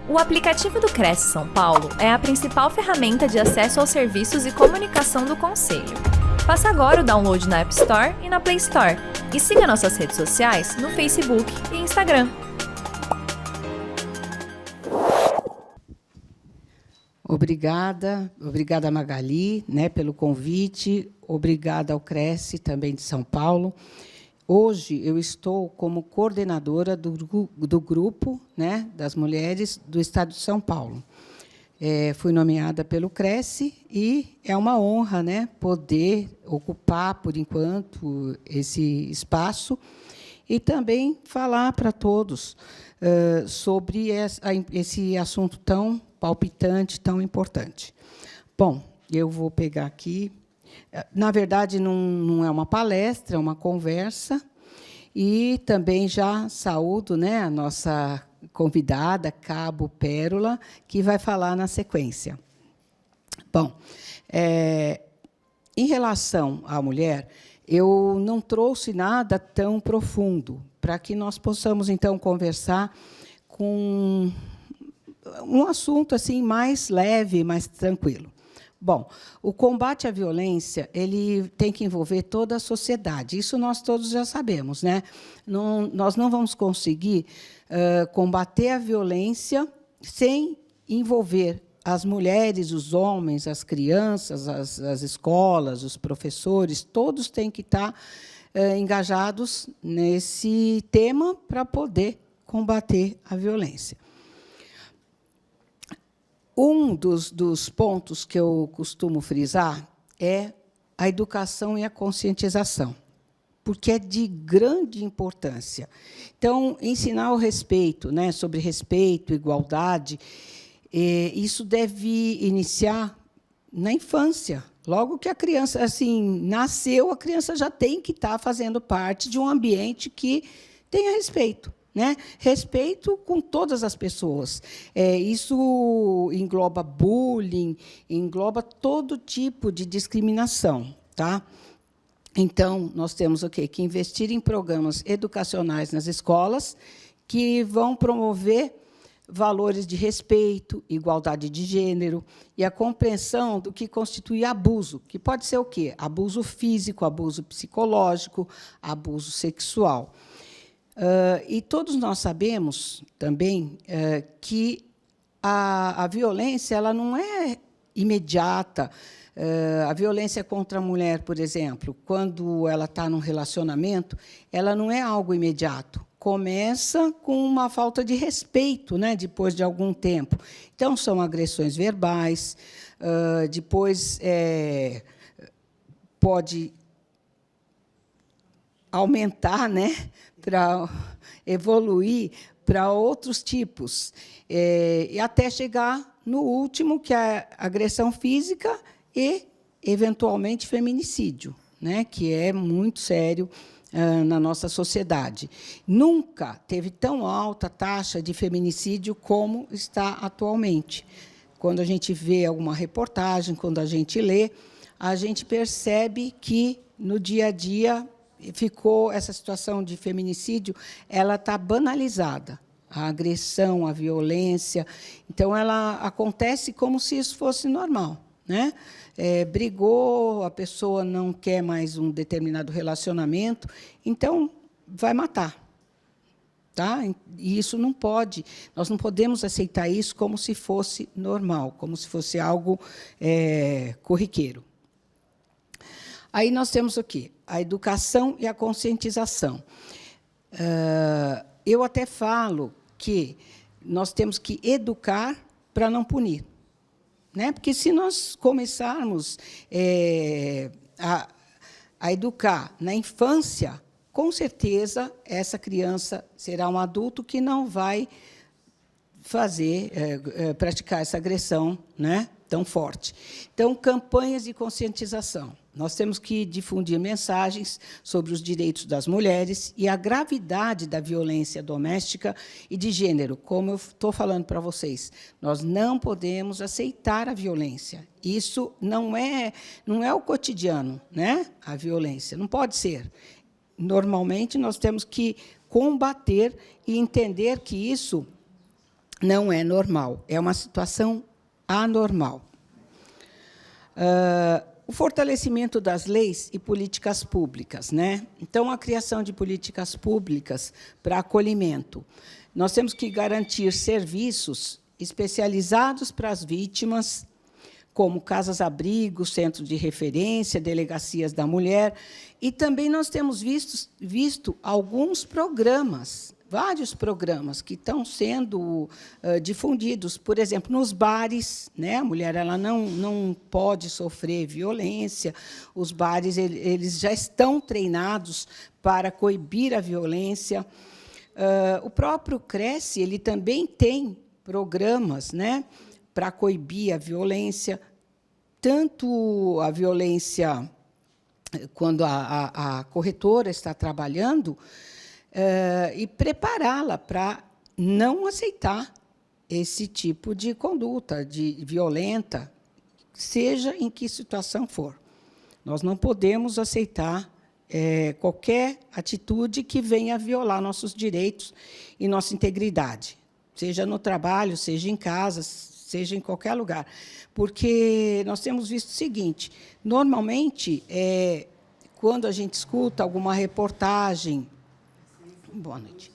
O aplicativo do Cresce São Paulo é a principal ferramenta de acesso aos serviços e comunicação do Conselho. Faça agora o download na App Store e na Play Store. E siga nossas redes sociais no Facebook e Instagram. Obrigada Magali, pelo convite, obrigada ao Cresce, também de São Paulo. Hoje eu estou como coordenadora do grupo das mulheres do Estado de São Paulo. Fui nomeada pelo Cresce e é uma honra poder ocupar, por enquanto, esse espaço e também falar para todos sobre esse assunto tão palpitante, tão importante. Bom, eu vou pegar aqui. Na verdade, não é uma palestra, é uma conversa. E também já saúdo a nossa convidada, Cabo Pérola, que vai falar na sequência. Bom, em relação à mulher, eu não trouxe nada tão profundo, para que nós possamos, então, conversar com um assunto assim mais leve, mais tranquilo. Bom, o combate à violência ele tem que envolver toda a sociedade. Isso nós todos já sabemos, nós não vamos conseguir combater a violência sem envolver as mulheres, os homens, as crianças, as escolas, os professores, todos têm que estar engajados nesse tema para poder combater a violência. Um dos pontos que eu costumo frisar é a educação e a conscientização, porque é de grande importância. Então, ensinar o respeito, sobre respeito, igualdade, isso deve iniciar na infância. Logo que a criança nasceu, a criança já tem que estar fazendo parte de um ambiente que tenha respeito. Respeito com todas as pessoas. Isso engloba bullying, engloba todo tipo de discriminação. Então, nós temos que investir em programas educacionais nas escolas que vão promover valores de respeito, igualdade de gênero e a compreensão do que constitui abuso, que pode ser o quê? Abuso físico, abuso psicológico, abuso sexual. E todos nós sabemos também que a violência ela não é imediata. A violência contra a mulher, por exemplo, quando ela está num relacionamento, ela não é algo imediato. Começa com uma falta de respeito, depois de algum tempo. Então, são agressões verbais, depois pode aumentar, para evoluir para outros tipos, e até chegar no último, que é a agressão física e, eventualmente, feminicídio, que é muito sério na nossa sociedade. Nunca teve tão alta taxa de feminicídio como está atualmente. Quando a gente vê alguma reportagem, quando a gente lê, a gente percebe que, no dia a dia, essa situação de feminicídio, ela está banalizada. A agressão, a violência. Então, ela acontece como se isso fosse normal. Brigou, a pessoa não quer mais um determinado relacionamento, então, vai matar. E isso não pode, nós não podemos aceitar isso como se fosse normal, como se fosse algo corriqueiro. Aí nós temos o quê? A educação e a conscientização. Eu até falo que nós temos que educar para não punir. Porque, se nós começarmos a educar na infância, com certeza, essa criança será um adulto que não vai praticar essa agressão tão forte. Então, campanhas de conscientização. Nós temos que difundir mensagens sobre os direitos das mulheres e a gravidade da violência doméstica e de gênero. Como eu estou falando para vocês, nós não podemos aceitar a violência. Isso não é o cotidiano, a violência. Não pode ser. Normalmente, nós temos que combater e entender que isso não é normal, é uma situação anormal. O fortalecimento das leis e políticas públicas, né? Então, a criação de políticas públicas para acolhimento. Nós temos que garantir serviços especializados para as vítimas, como casas-abrigos, centros de referência, delegacias da mulher, e também nós temos visto alguns programas, vários programas que estão sendo difundidos, por exemplo, nos bares, né? A mulher ela não pode sofrer violência, os bares eles já estão treinados para coibir a violência. O próprio Cresce ele também tem programas, né, para coibir a violência, tanto a violência quando a corretora está trabalhando, e prepará-la para não aceitar esse tipo de conduta violenta, seja em que situação for. Nós não podemos aceitar qualquer atitude que venha violar nossos direitos e nossa integridade, seja no trabalho, seja em casa, seja em qualquer lugar. Porque nós temos visto o seguinte, normalmente, quando a gente escuta alguma reportagem. Boa noite.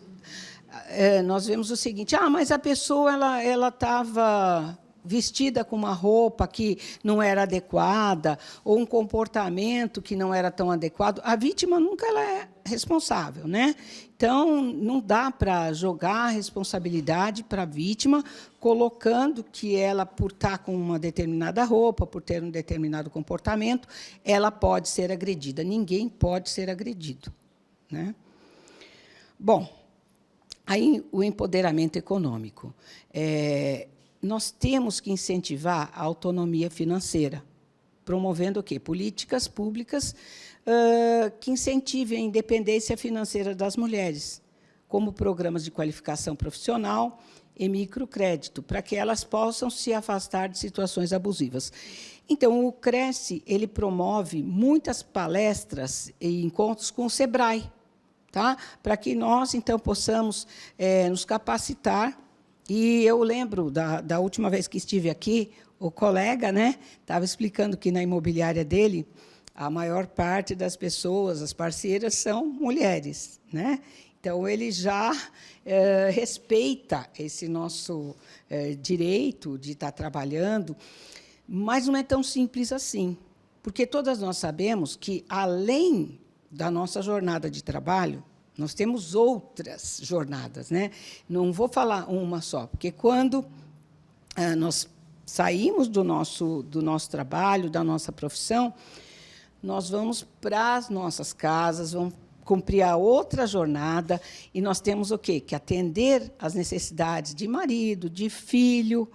Nós vemos o seguinte, mas a pessoa ela estava vestida com uma roupa que não era adequada, ou um comportamento que não era tão adequado. A vítima nunca ela é responsável, né? Então, não dá para jogar a responsabilidade para a vítima, colocando que ela, por estar com uma determinada roupa, por ter um determinado comportamento, ela pode ser agredida. Ninguém pode ser agredido, né? Bom, aí o empoderamento econômico. Nós temos que incentivar a autonomia financeira, promovendo o quê? Políticas públicas que incentivem a independência financeira das mulheres, como programas de qualificação profissional e microcrédito, para que elas possam se afastar de situações abusivas. Então, o Cresce ele promove muitas palestras e encontros com o SEBRAE, tá? Para que nós, então, possamos nos capacitar. E eu lembro, da última vez que estive aqui, o colega, né, estava explicando que, na imobiliária dele, a maior parte das pessoas, as parceiras, são mulheres, né? Então, ele já respeita esse nosso direito de estar trabalhando, mas não é tão simples assim, porque todas nós sabemos que, além da nossa jornada de trabalho, nós temos outras jornadas, né? Não vou falar uma só, porque quando nós saímos do nosso trabalho, da nossa profissão, nós vamos para as nossas casas, vamos cumprir a outra jornada, e nós temos o quê? Que atender às necessidades de marido, de filho,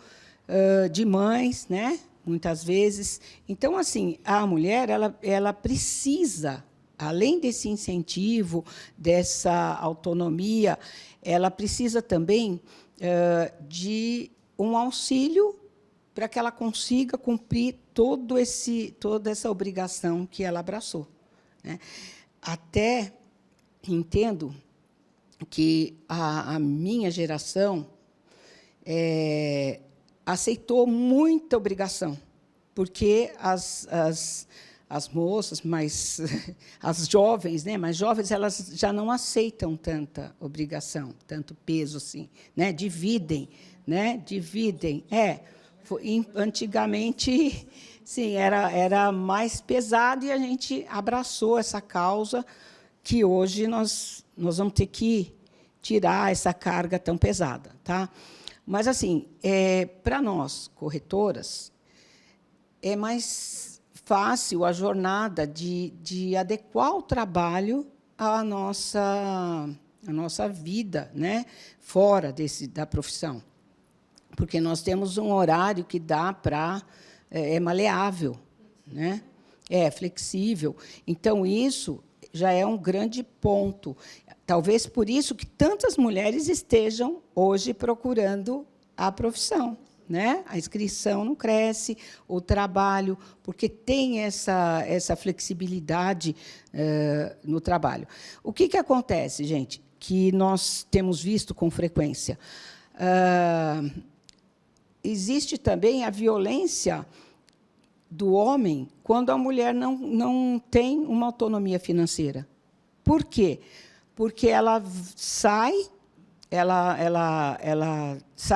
de mães, né? Muitas vezes. Então, assim, a mulher ela precisa, além desse incentivo, dessa autonomia, ela precisa também de um auxílio para que ela consiga cumprir toda essa obrigação que ela abraçou, né? Até entendo que a minha geração aceitou muita obrigação, porque as moças, as jovens, né, mais jovens, elas já não aceitam tanta obrigação, tanto peso assim, né? Dividem, né? Dividem. Antigamente, sim, era mais pesado, e a gente abraçou essa causa, que hoje nós vamos ter que tirar essa carga tão pesada, tá? Mas, assim, para nós, corretoras, é mais fácil a jornada de adequar o trabalho à nossa vida, né, fora da profissão, porque nós temos um horário que dá para maleável, né, flexível. Então, isso já é um grande ponto. Talvez por isso que tantas mulheres estejam hoje procurando a profissão, né? A inscrição não cresce, o trabalho, porque tem essa flexibilidade no trabalho. O que acontece, gente, que nós temos visto com frequência? Existe também a violência do homem quando a mulher não tem uma autonomia financeira. Por quê? Porque ela sai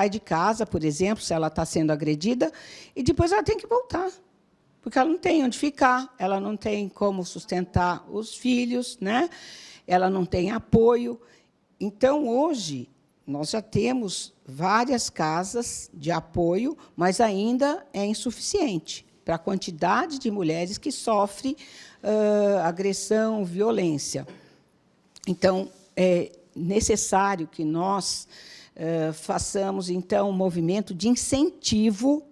de casa, por exemplo, se ela está sendo agredida, e depois ela tem que voltar, porque ela não tem onde ficar, ela não tem como sustentar os filhos, né? Ela não tem apoio. Então, hoje, nós já temos várias casas de apoio, mas ainda é insuficiente para a quantidade de mulheres que sofrem agressão, violência. Então, é necessário que nós façamos, então, um movimento de incentivo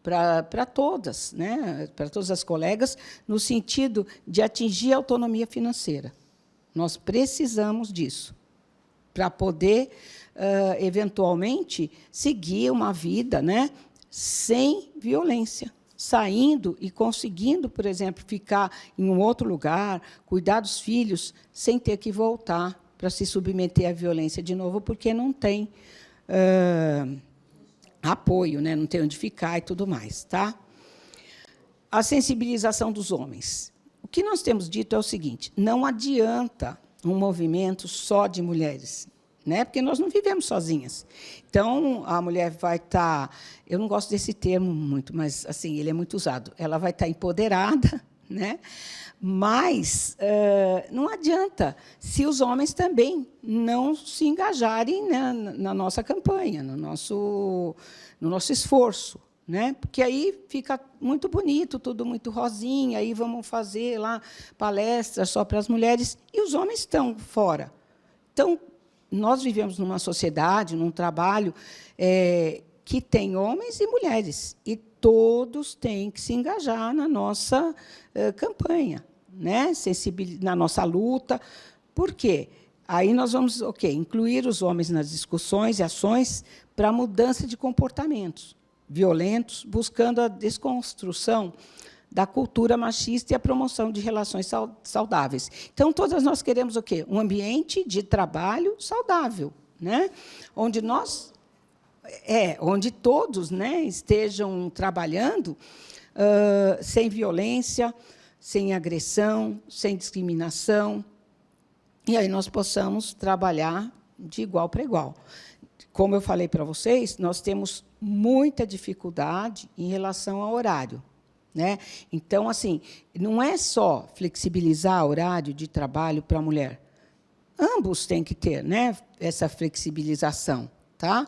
para todas, né, para todas as colegas, no sentido de atingir a autonomia financeira. Nós precisamos disso, para poder, eventualmente, seguir uma vida, né, sem violência, saindo e conseguindo, por exemplo, ficar em um outro lugar, cuidar dos filhos, sem ter que voltar para se submeter à violência de novo, porque não tem apoio, né? Não tem onde ficar e tudo mais. Tá? A sensibilização dos homens. O que nós temos dito é o seguinte: não adianta um movimento só de mulheres, né? Porque nós não vivemos sozinhas. Então, a mulher vai estar... Eu não gosto desse termo muito, mas assim, ele é muito usado. Ela vai estar empoderada, né? Mas não adianta se os homens também não se engajarem, né, na nossa campanha, no nosso esforço, né? Porque aí fica muito bonito, tudo muito rosinha, aí vamos fazer lá palestras só para as mulheres, e os homens estão fora. Então, nós vivemos numa sociedade, num trabalho que tem homens e mulheres, e todos têm que se engajar na nossa campanha, né? Na nossa luta. Por quê? Aí nós vamos incluir os homens nas discussões e ações para a mudança de comportamentos violentos, buscando a desconstrução da cultura machista e a promoção de relações saudáveis. Então, todas nós queremos o quê? Um ambiente de trabalho saudável, né? Onde todos, né, estejam trabalhando sem violência, sem agressão, sem discriminação, e aí nós possamos trabalhar de igual para igual. Como eu falei para vocês, nós temos muita dificuldade em relação ao horário, né? Então, assim, não é só flexibilizar o horário de trabalho para a mulher. Ambos têm que ter, né, essa flexibilização, tá?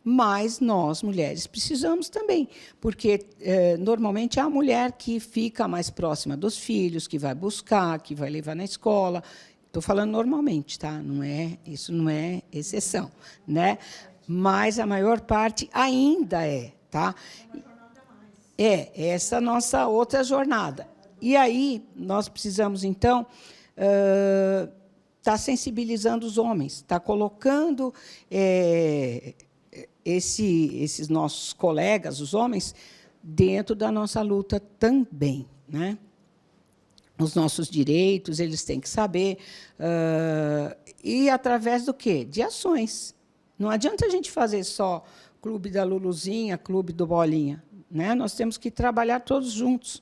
Mas nós, mulheres, precisamos também, porque, normalmente, é a mulher que fica mais próxima dos filhos, que vai buscar, que vai levar na escola. Estou falando normalmente, tá? Isso não é exceção, né? Mas a maior parte ainda é, tá? É essa nossa outra jornada. E aí nós precisamos, então, estar sensibilizando os homens, estar colocando esses nossos colegas, os homens, dentro da nossa luta também, né? Os nossos direitos, eles têm que saber, e através do quê? De ações. Não adianta a gente fazer só clube da Luluzinha, clube do Bolinha, né? Nós temos que trabalhar todos juntos.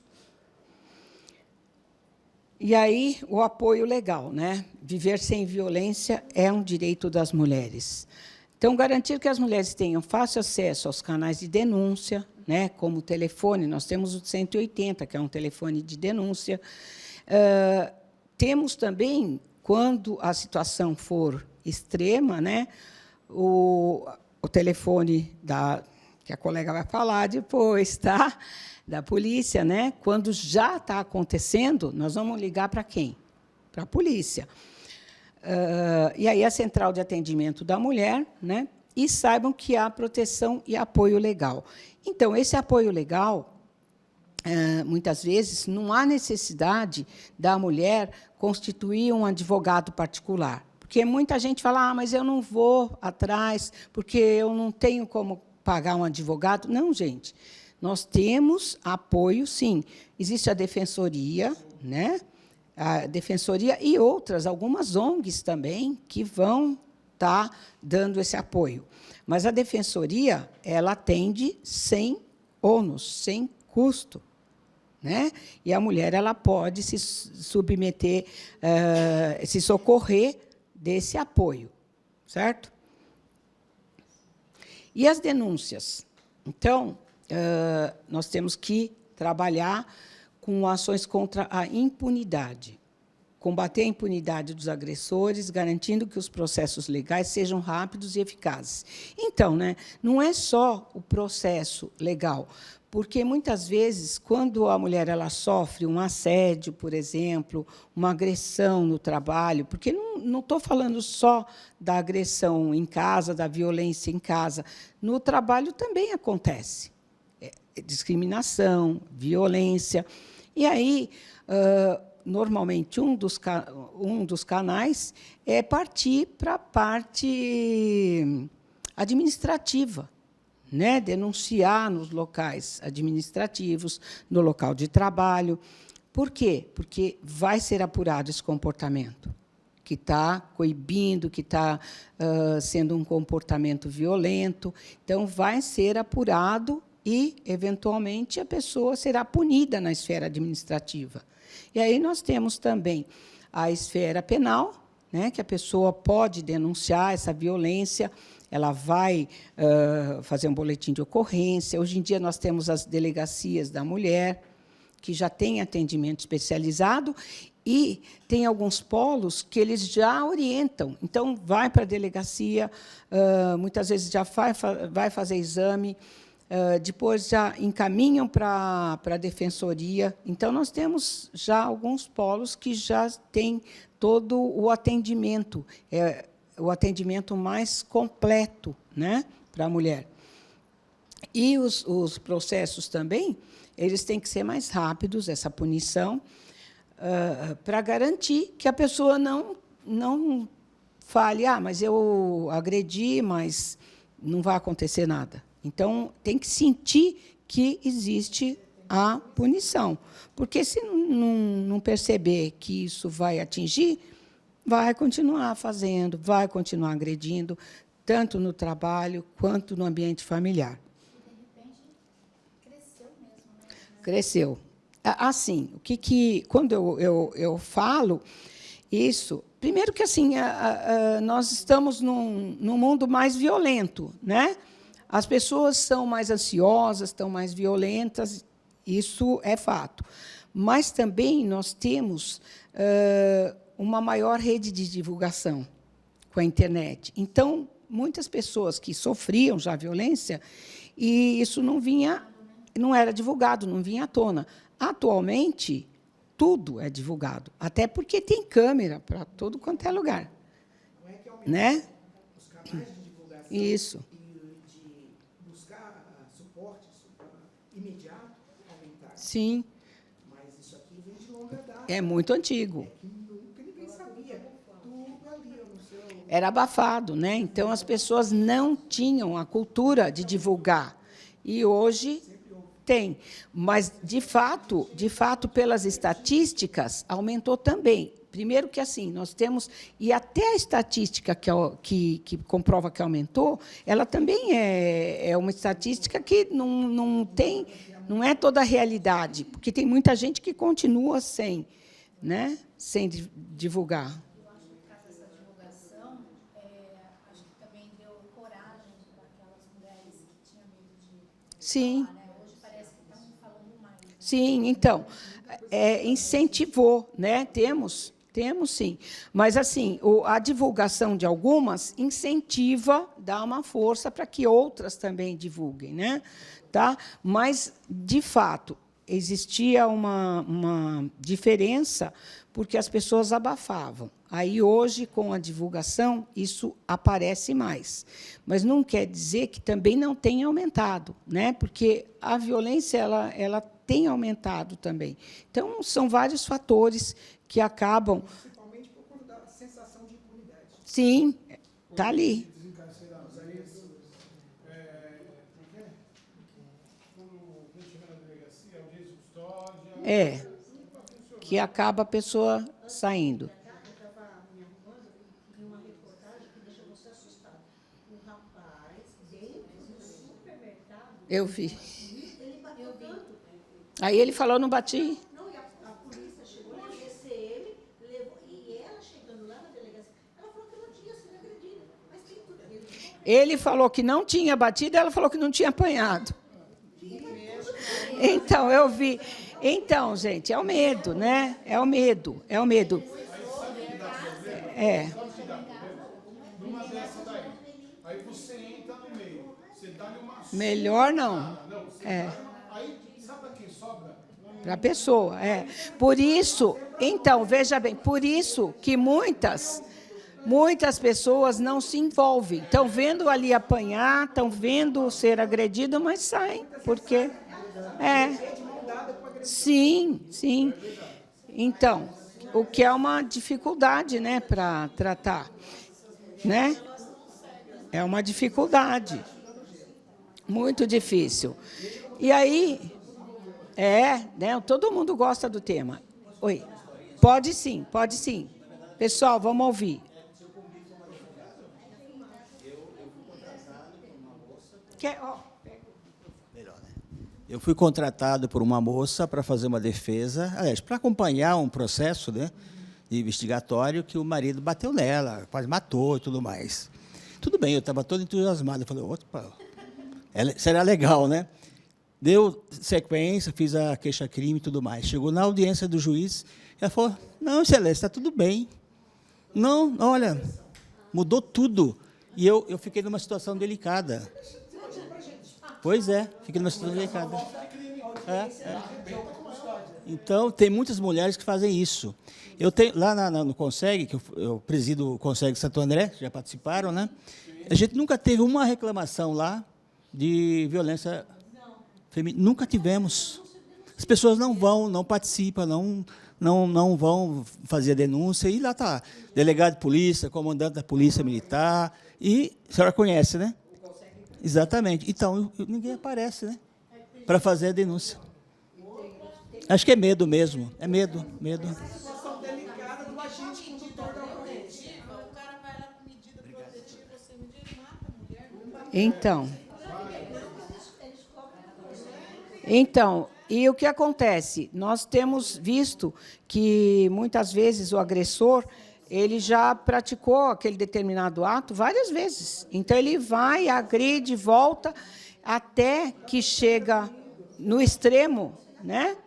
E aí, o apoio legal, né? Viver sem violência é um direito das mulheres. Então, garantir que as mulheres tenham fácil acesso aos canais de denúncia, né? Como o telefone, nós temos o 180, que é um telefone de denúncia. Temos também, quando a situação for extrema, né, o telefone que a colega vai falar depois, tá? Da polícia, né? Quando já está acontecendo, nós vamos ligar para quem? Para a polícia. E aí a central de atendimento da mulher, né? E saibam que há proteção e apoio legal. Então, esse apoio legal, muitas vezes, não há necessidade da mulher constituir um advogado particular. Porque muita gente fala, mas eu não vou atrás, porque eu não tenho como pagar um advogado. Não, gente. Nós temos apoio, sim. Existe a defensoria, né? A defensoria e algumas ONGs também, que vão está dando esse apoio. Mas a defensoria, ela atende sem ônus, sem custo, né? E a mulher, ela pode se submeter, se socorrer desse apoio, certo? E as denúncias? Então, nós temos que trabalhar com ações contra a impunidade. Combater a impunidade dos agressores, garantindo que os processos legais sejam rápidos e eficazes. Então, né, não é só o processo legal, porque, muitas vezes, quando a mulher ela sofre um assédio, por exemplo, uma agressão no trabalho, porque não estou falando só da agressão em casa, da violência em casa, no trabalho também acontece discriminação, violência. E aí, normalmente, um dos canais é partir para a parte administrativa, né? Denunciar nos locais administrativos, no local de trabalho. Por quê? Porque vai ser apurado esse comportamento, que está coibindo, que está sendo um comportamento violento. Então, vai ser apurado e, eventualmente, a pessoa será punida na esfera administrativa. E aí nós temos também a esfera penal, né, que a pessoa pode denunciar essa violência, ela vai fazer um boletim de ocorrência. Hoje em dia, nós temos as delegacias da mulher, que já têm atendimento especializado, e tem alguns polos que eles já orientam. Então, vai para a delegacia, muitas vezes já vai fazer exame, depois já encaminham para a defensoria. Então, nós temos já alguns polos que já têm todo o atendimento mais completo, né, para a mulher. E os processos também, eles têm que ser mais rápidos, essa punição, para garantir que a pessoa não fale, mas eu agredi, mas não vai acontecer nada. Então, tem que sentir que existe a punição. Porque, se não perceber que isso vai atingir, vai continuar fazendo, vai continuar agredindo, tanto no trabalho quanto no ambiente familiar. De repente, cresceu mesmo, né? Cresceu. Assim, quando eu falo isso, primeiro que assim, nós estamos num mundo mais violento, né? As pessoas são mais ansiosas, estão mais violentas, isso é fato. Mas também nós temos uma maior rede de divulgação com a internet. Então, muitas pessoas que sofriam já violência, e isso não era divulgado, não vinha à tona. Atualmente, tudo é divulgado, até porque tem câmera para todo quanto é lugar. Não é que aumentou, né? Os canais de divulgação Isso. e de buscar suporte imediato aumentaram. Sim, Mas isso aqui vem de longa data. é muito antigo. Que nunca ninguém sabia. Tudo ali no seu... Era abafado, né? Então, as pessoas não tinham a cultura de divulgar. E hoje tem. Mas, de fato, pelas estatísticas, aumentou também. Primeiro que, assim, nós temos... E até a estatística que comprova que aumentou, ela também é uma estatística que não é toda a realidade, porque tem muita gente que continua sem divulgar. Eu acho que, por causa dessa divulgação, acho que também deu coragem para aquelas mulheres que tinham medo de Sim. falar, né? Hoje parece que estão falando mais. Né? Sim, então, incentivou, né? Temos sim. Mas, assim, a divulgação de algumas incentiva, dá uma força para que outras também divulguem, né? Tá? Mas, de fato, existia uma diferença porque as pessoas abafavam. Aí, hoje, com a divulgação, isso aparece mais. Mas não quer dizer que também não tenha aumentado, né? Porque a violência ela tem aumentado também. Então, são vários fatores que acabam... Principalmente por conta da sensação de impunidade. Sim, está ali. Desencarcerados. Aí, quando chega na delegacia, audiência de custódia... Que acaba a pessoa saindo. Eu estava me arrumando e vi uma reportagem que deixa você Eu vi. Aí ele falou, não bati. Não, e a polícia chegou lá, a GCM, levou, e ela chegando lá na delegacia, ela falou que não tinha sido agredida. Mas tem tudo. Ele falou que não tinha batido, ela falou que não tinha apanhado. Então, eu vi. Então, gente, é o medo, né? É o medo, é o medo. É. Numa dessa daí. Aí você entra no meio. Você dá-lhe uma Melhor não. Não, você É. aí, sabe para quem sobra? Para a pessoa, é. Por isso, então, veja bem, por isso que muitas pessoas não se envolvem. Estão vendo ali apanhar, estão vendo ser agredido, mas saem, porque... Sim, sim. Então, o que é uma dificuldade, né, para tratar, né? É uma dificuldade. Muito difícil. E aí, né, todo mundo gosta do tema. Oi. Pode sim, pode sim. Pessoal, vamos ouvir. Melhor, né? Eu fui contratado por uma moça para fazer uma defesa, aliás, para acompanhar um processo, né, investigatório que o marido bateu nela, quase matou e tudo mais. Tudo bem, eu estava todo entusiasmado. Eu falei, opa, será legal, né? Deu sequência, fiz a queixa-crime e tudo mais. Chegou na audiência do juiz, ela falou, não, excelência, está tudo bem. Não, olha, mudou tudo. E eu fiquei numa situação delicada. Pois é, fiquei numa situação delicada. Então, tem muitas mulheres que fazem isso. Eu tenho, lá no Conseg, que eu presido o Conseg Santo André, já participaram, né? A gente nunca teve uma reclamação lá de violência feminina. Nunca tivemos. As pessoas não vão, não participam, não vão fazer a denúncia. E lá está, delegado de polícia, comandante da polícia militar. E a senhora conhece, né? Exatamente. Então, ninguém aparece, né? Para fazer a denúncia. Acho que é medo mesmo. É medo. Situação delicada do agente condutor da ocorrência. O cara vai lá com medida protetiva, você medida e mata a mulher. Então, e o que acontece? Nós temos visto que, muitas vezes, o agressor, ele já praticou aquele determinado ato várias vezes. Então, ele vai, agride, volta, até que chega no extremo, né?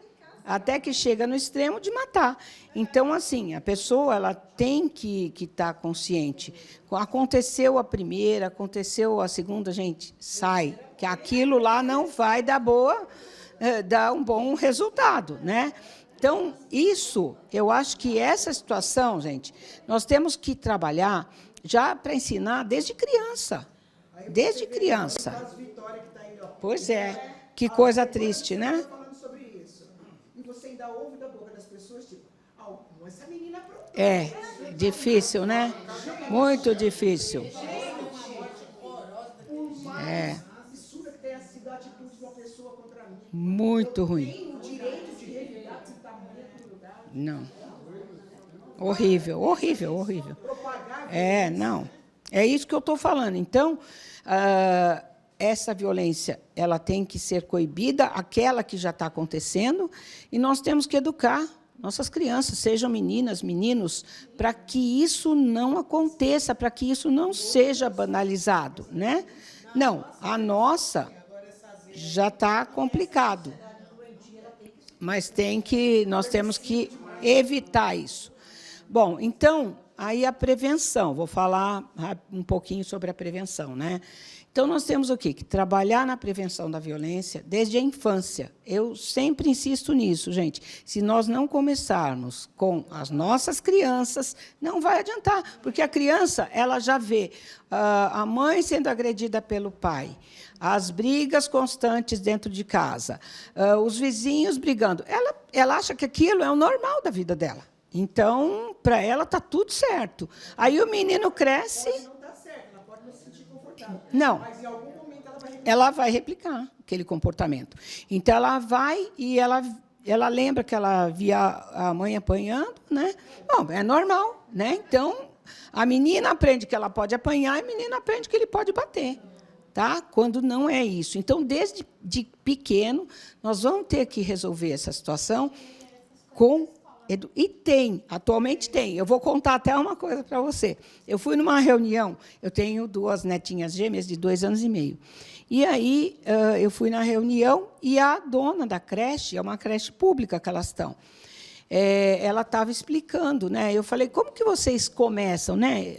Até que chega no extremo de matar. Então, assim, a pessoa ela tem que estar consciente. Aconteceu a primeira, aconteceu a segunda, gente, sai. Que aquilo lá não vai dar um bom resultado, né? Então, isso, eu acho que essa situação, gente, nós temos que trabalhar já para ensinar desde criança. Desde criança. Pois é, que coisa triste, né? Você ainda ouve da boca das pessoas, tipo, essa menina... É, difícil, né? Muito difícil. É. absurda que tenha sido a atitude de uma pessoa contra mim. Muito ruim. Tem o direito de revidar esse tamanho no lugar. Não. Horrível, horrível, horrível. Propagar Não. É isso que eu estou falando. Então, essa violência ela tem que ser coibida, aquela que já está acontecendo, e nós temos que educar nossas crianças, sejam meninas, meninos, para que isso não aconteça, para que isso não seja banalizado, né? Não, a nossa já está complicado, mas nós temos que evitar isso. Bom, então, aí a prevenção, vou falar um pouquinho sobre a prevenção, né? Então, nós temos o quê? Que trabalhar na prevenção da violência desde a infância. Eu sempre insisto nisso, gente. Se nós não começarmos com as nossas crianças, não vai adiantar, porque a criança ela já vê a mãe sendo agredida pelo pai, as brigas constantes dentro de casa, os vizinhos brigando. Ela acha que aquilo é o normal da vida dela. Então, para ela, está tudo certo. Aí o menino cresce... Não, ela vai replicar aquele comportamento. Então, ela vai e ela lembra que ela via a mãe apanhando, né? Bom, é normal, né? Então, a menina aprende que ela pode apanhar e o menino aprende que ele pode bater. tá? Quando não é isso. Então, desde de pequeno, nós vamos ter que resolver essa situação com... E tem, atualmente tem. Eu vou contar até uma coisa para você. Eu fui numa reunião, eu tenho 2 netinhas gêmeas de 2 anos e meio. E aí, eu fui na reunião e a dona da creche, é uma creche pública que elas estão, ela estava explicando, né? Eu falei, como que vocês começam, né?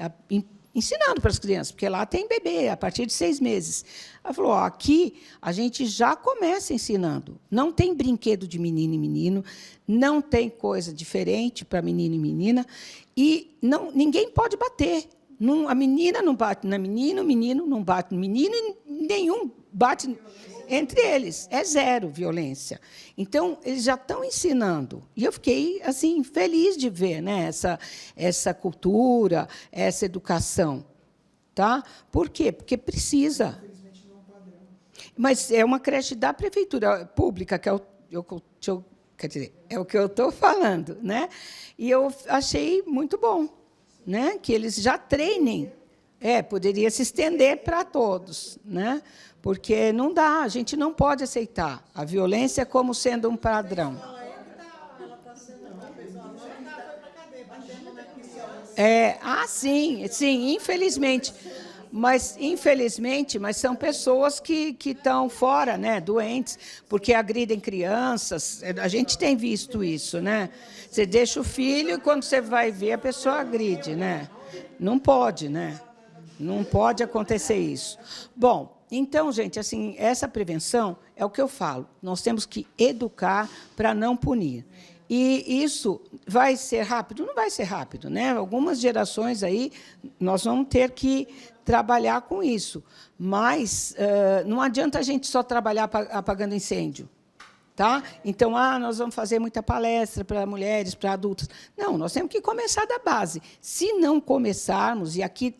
Ensinando para as crianças, porque lá tem bebê, a partir de 6 meses. Ela falou, aqui a gente já começa ensinando. Não tem brinquedo de menino e menino, não tem coisa diferente para menino e menina, e ninguém pode bater. A menina não bate na menina, o menino não bate no menino, e nenhum bate entre eles. É 0 violência. Então, eles já estão ensinando. E eu fiquei assim feliz de ver, né, essa cultura, essa educação. Tá? Por quê? Porque precisa. Mas é uma creche da prefeitura pública, que quer dizer, é o que eu estou falando. Né? E eu achei muito bom, né, que eles já treinem. Poderia se estender para todos, né? Porque não dá, a gente não pode aceitar a violência como sendo um padrão. Sim, infelizmente. Mas são pessoas que estão fora, né, doentes, porque agridem crianças. A gente tem visto isso, né? Você deixa o filho e, quando você vai ver, a pessoa agride, né? Não pode, né? Não pode acontecer isso. Bom, então, gente, assim, essa prevenção é o que eu falo. Nós temos que educar para não punir. E isso vai ser rápido? Não vai ser rápido, né? Algumas gerações aí nós vamos ter que trabalhar com isso. Mas não adianta a gente só trabalhar apagando incêndio. Tá? Então, nós vamos fazer muita palestra para mulheres, para adultos. Não, nós temos que começar da base. Se não começarmos, e aqui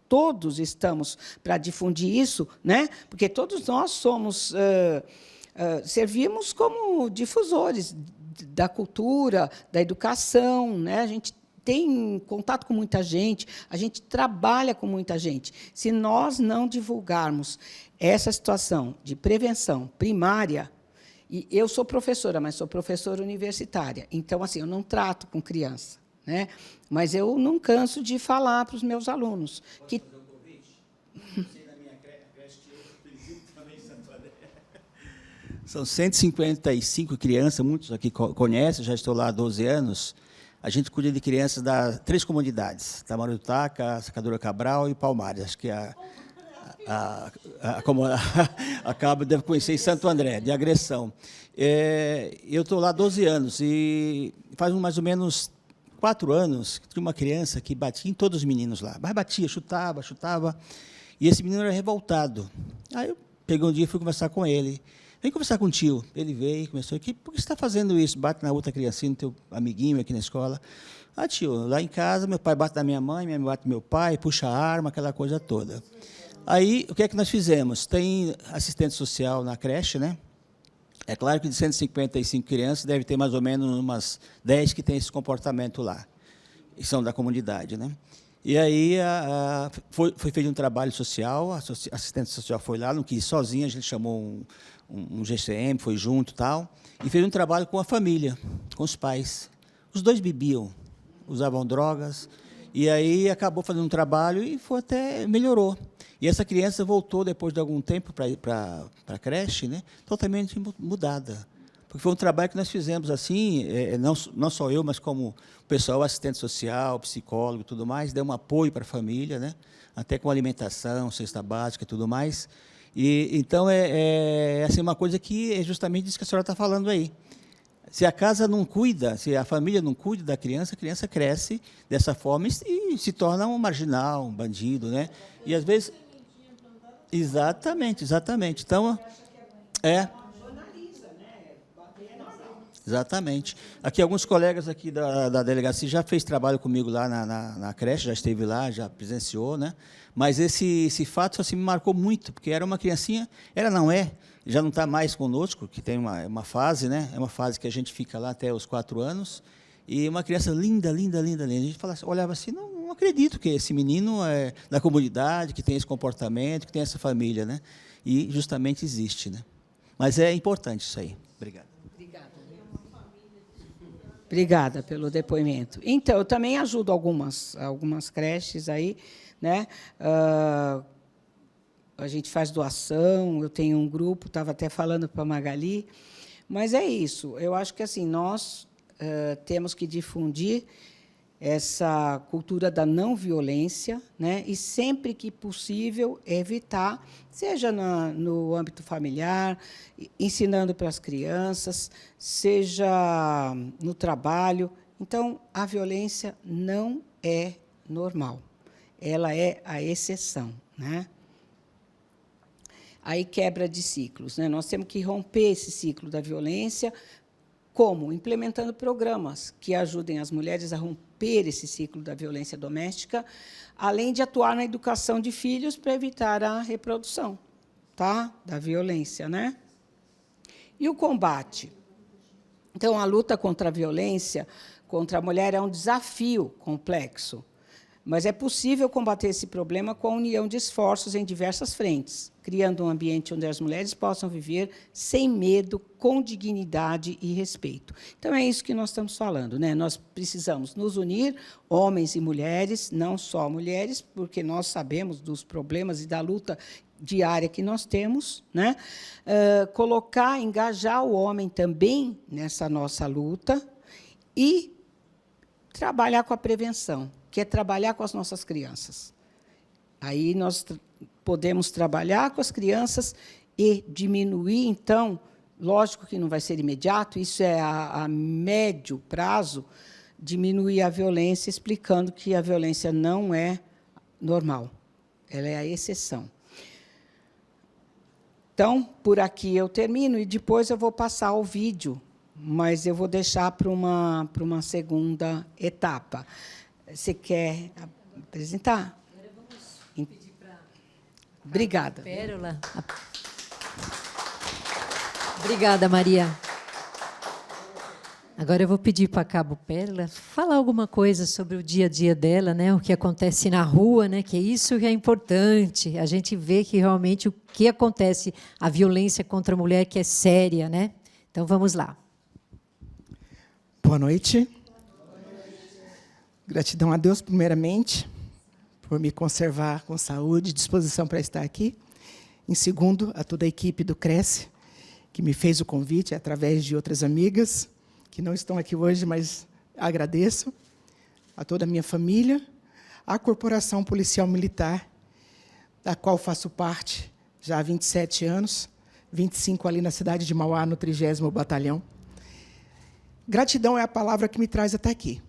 todos estamos para difundir isso, né? Porque todos nós servimos como difusores da cultura, da educação, né? A gente tem contato com muita gente, a gente trabalha com muita gente. Se nós não divulgarmos essa situação de prevenção primária, e eu sou professora, mas sou professora universitária, então, assim, eu não trato com criança, né? Mas eu não canso de falar para os meus alunos que... Posso fazer um convite? Sei da minha creche que eu presido também em Santo André. São 155 crianças, muitos aqui conhecem, já estou lá há 12 anos. A gente cuida de crianças das 3 comunidades, Tamarutaca, Sacadura Cabral e Palmares. Acho que acaba deve conhecer em Santo André, de agressão. Eu estou lá há 12 anos e faz mais ou menos 4 anos que tinha uma criança que batia em todos os meninos lá. Mas batia, chutava, e esse menino era revoltado. Aí eu peguei um dia e fui conversar com ele. Vem conversar com o tio. Ele veio e começou, por que você está fazendo isso? Bate na outra criancinha, no teu amiguinho aqui na escola. Tio, lá em casa, meu pai bate na minha mãe bate no meu pai, puxa a arma, aquela coisa toda. Aí, o que é que nós fizemos? Tem assistente social na creche, né? É claro que de 155 crianças, deve ter mais ou menos umas 10 que têm esse comportamento lá, e são da comunidade, né? E aí foi feito um trabalho social, a assistente social foi lá, não quis ir sozinha, a gente chamou um GCM, foi junto e tal, e fez um trabalho com a família, com os pais. Os 2 bebiam, usavam drogas, e aí acabou fazendo um trabalho e melhorou. E essa criança voltou, depois de algum tempo, para a creche, né, totalmente mudada. Porque foi um trabalho que nós fizemos assim, não só eu, mas como o pessoal, assistente social, psicólogo e tudo mais, deu um apoio para a família, né, até com alimentação, cesta básica e tudo mais. E, então, assim, uma coisa que é justamente isso que a senhora está falando aí. Se a casa não cuida, se a família não cuida da criança, a criança cresce dessa forma e se torna um marginal, um bandido, né? E, às vezes... Exatamente. Então, exatamente. Aqui, alguns colegas aqui da delegacia já fez trabalho comigo lá na creche, já esteve lá, já presenciou, né? Mas esse fato assim, me marcou muito, porque era uma criancinha, já não está mais conosco, que tem uma fase, né? É uma fase que a gente fica lá até os 4 anos, e uma criança linda. A gente olhava assim, não não acredito que esse menino é da comunidade, que tem esse comportamento, que tem essa família, né? E justamente existe, né? Mas é importante isso aí. Obrigado. Obrigada pelo depoimento. Então, eu também ajudo algumas creches aí, né? A gente faz doação, eu tenho um grupo, estava até falando para a Magali, mas é isso. Eu acho que assim nós temos que difundir essa cultura da não violência, né? E sempre que possível evitar, seja no âmbito familiar, ensinando para as crianças, seja no trabalho. Então, a violência não é normal, ela é a exceção, né? Aí quebra de ciclos, né? Nós temos que romper esse ciclo da violência. Como? Implementando programas que ajudem as mulheres a romper esse ciclo da violência doméstica, além de atuar na educação de filhos para evitar a reprodução, tá? Da violência, né? E o combate? Então, a luta contra a violência contra a mulher é um desafio complexo, mas é possível combater esse problema com a união de esforços em diversas frentes, criando um ambiente onde as mulheres possam viver sem medo, com dignidade e respeito. Então, é isso que nós estamos falando, né? Nós precisamos nos unir, homens e mulheres, não só mulheres, porque nós sabemos dos problemas e da luta diária que nós temos, né? Engajar o homem também nessa nossa luta e trabalhar com a prevenção, que é trabalhar com as nossas crianças. Aí nós podemos trabalhar com as crianças e diminuir, então, lógico que não vai ser imediato, isso é a médio prazo, diminuir a violência, explicando que a violência não é normal, ela é a exceção. Então, por aqui eu termino, e depois eu vou passar ao vídeo, mas eu vou deixar para uma segunda etapa. Você quer apresentar? Agora vamos pedir para... Obrigada. Pérola. Obrigada, Maria. Agora eu vou pedir para a Cabo Pérola falar alguma coisa sobre o dia a dia dela, né? O que acontece na rua, né? Que é isso que é importante. A gente vê que realmente o que acontece, a violência contra a mulher, que é séria, né? Então vamos lá. Boa noite. Gratidão a Deus, primeiramente, por me conservar com saúde e disposição para estar aqui. Em segundo, a toda a equipe do Cresce, que me fez o convite, através de outras amigas, que não estão aqui hoje, mas agradeço. A toda a minha família, à Corporação Policial Militar, da qual faço parte já há 27 anos, 25 ali na cidade de Mauá, no 30º Batalhão. Gratidão é a palavra que me traz até aqui.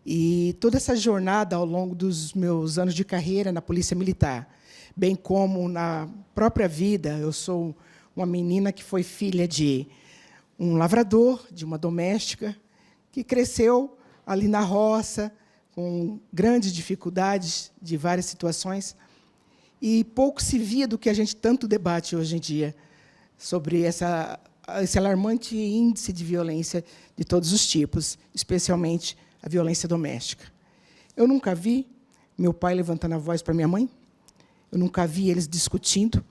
E toda essa jornada ao longo dos meus anos de carreira na Polícia Militar, bem como na própria vida, eu sou uma menina que foi filha de um lavrador, de uma doméstica, que cresceu ali na roça, com grandes dificuldades de várias situações, e pouco se via do que a gente tanto debate hoje em dia, sobre esse alarmante índice de violência de todos os tipos, especialmente a violência doméstica. Eu nunca vi meu pai levantando a voz para minha mãe, eu nunca vi eles discutindo.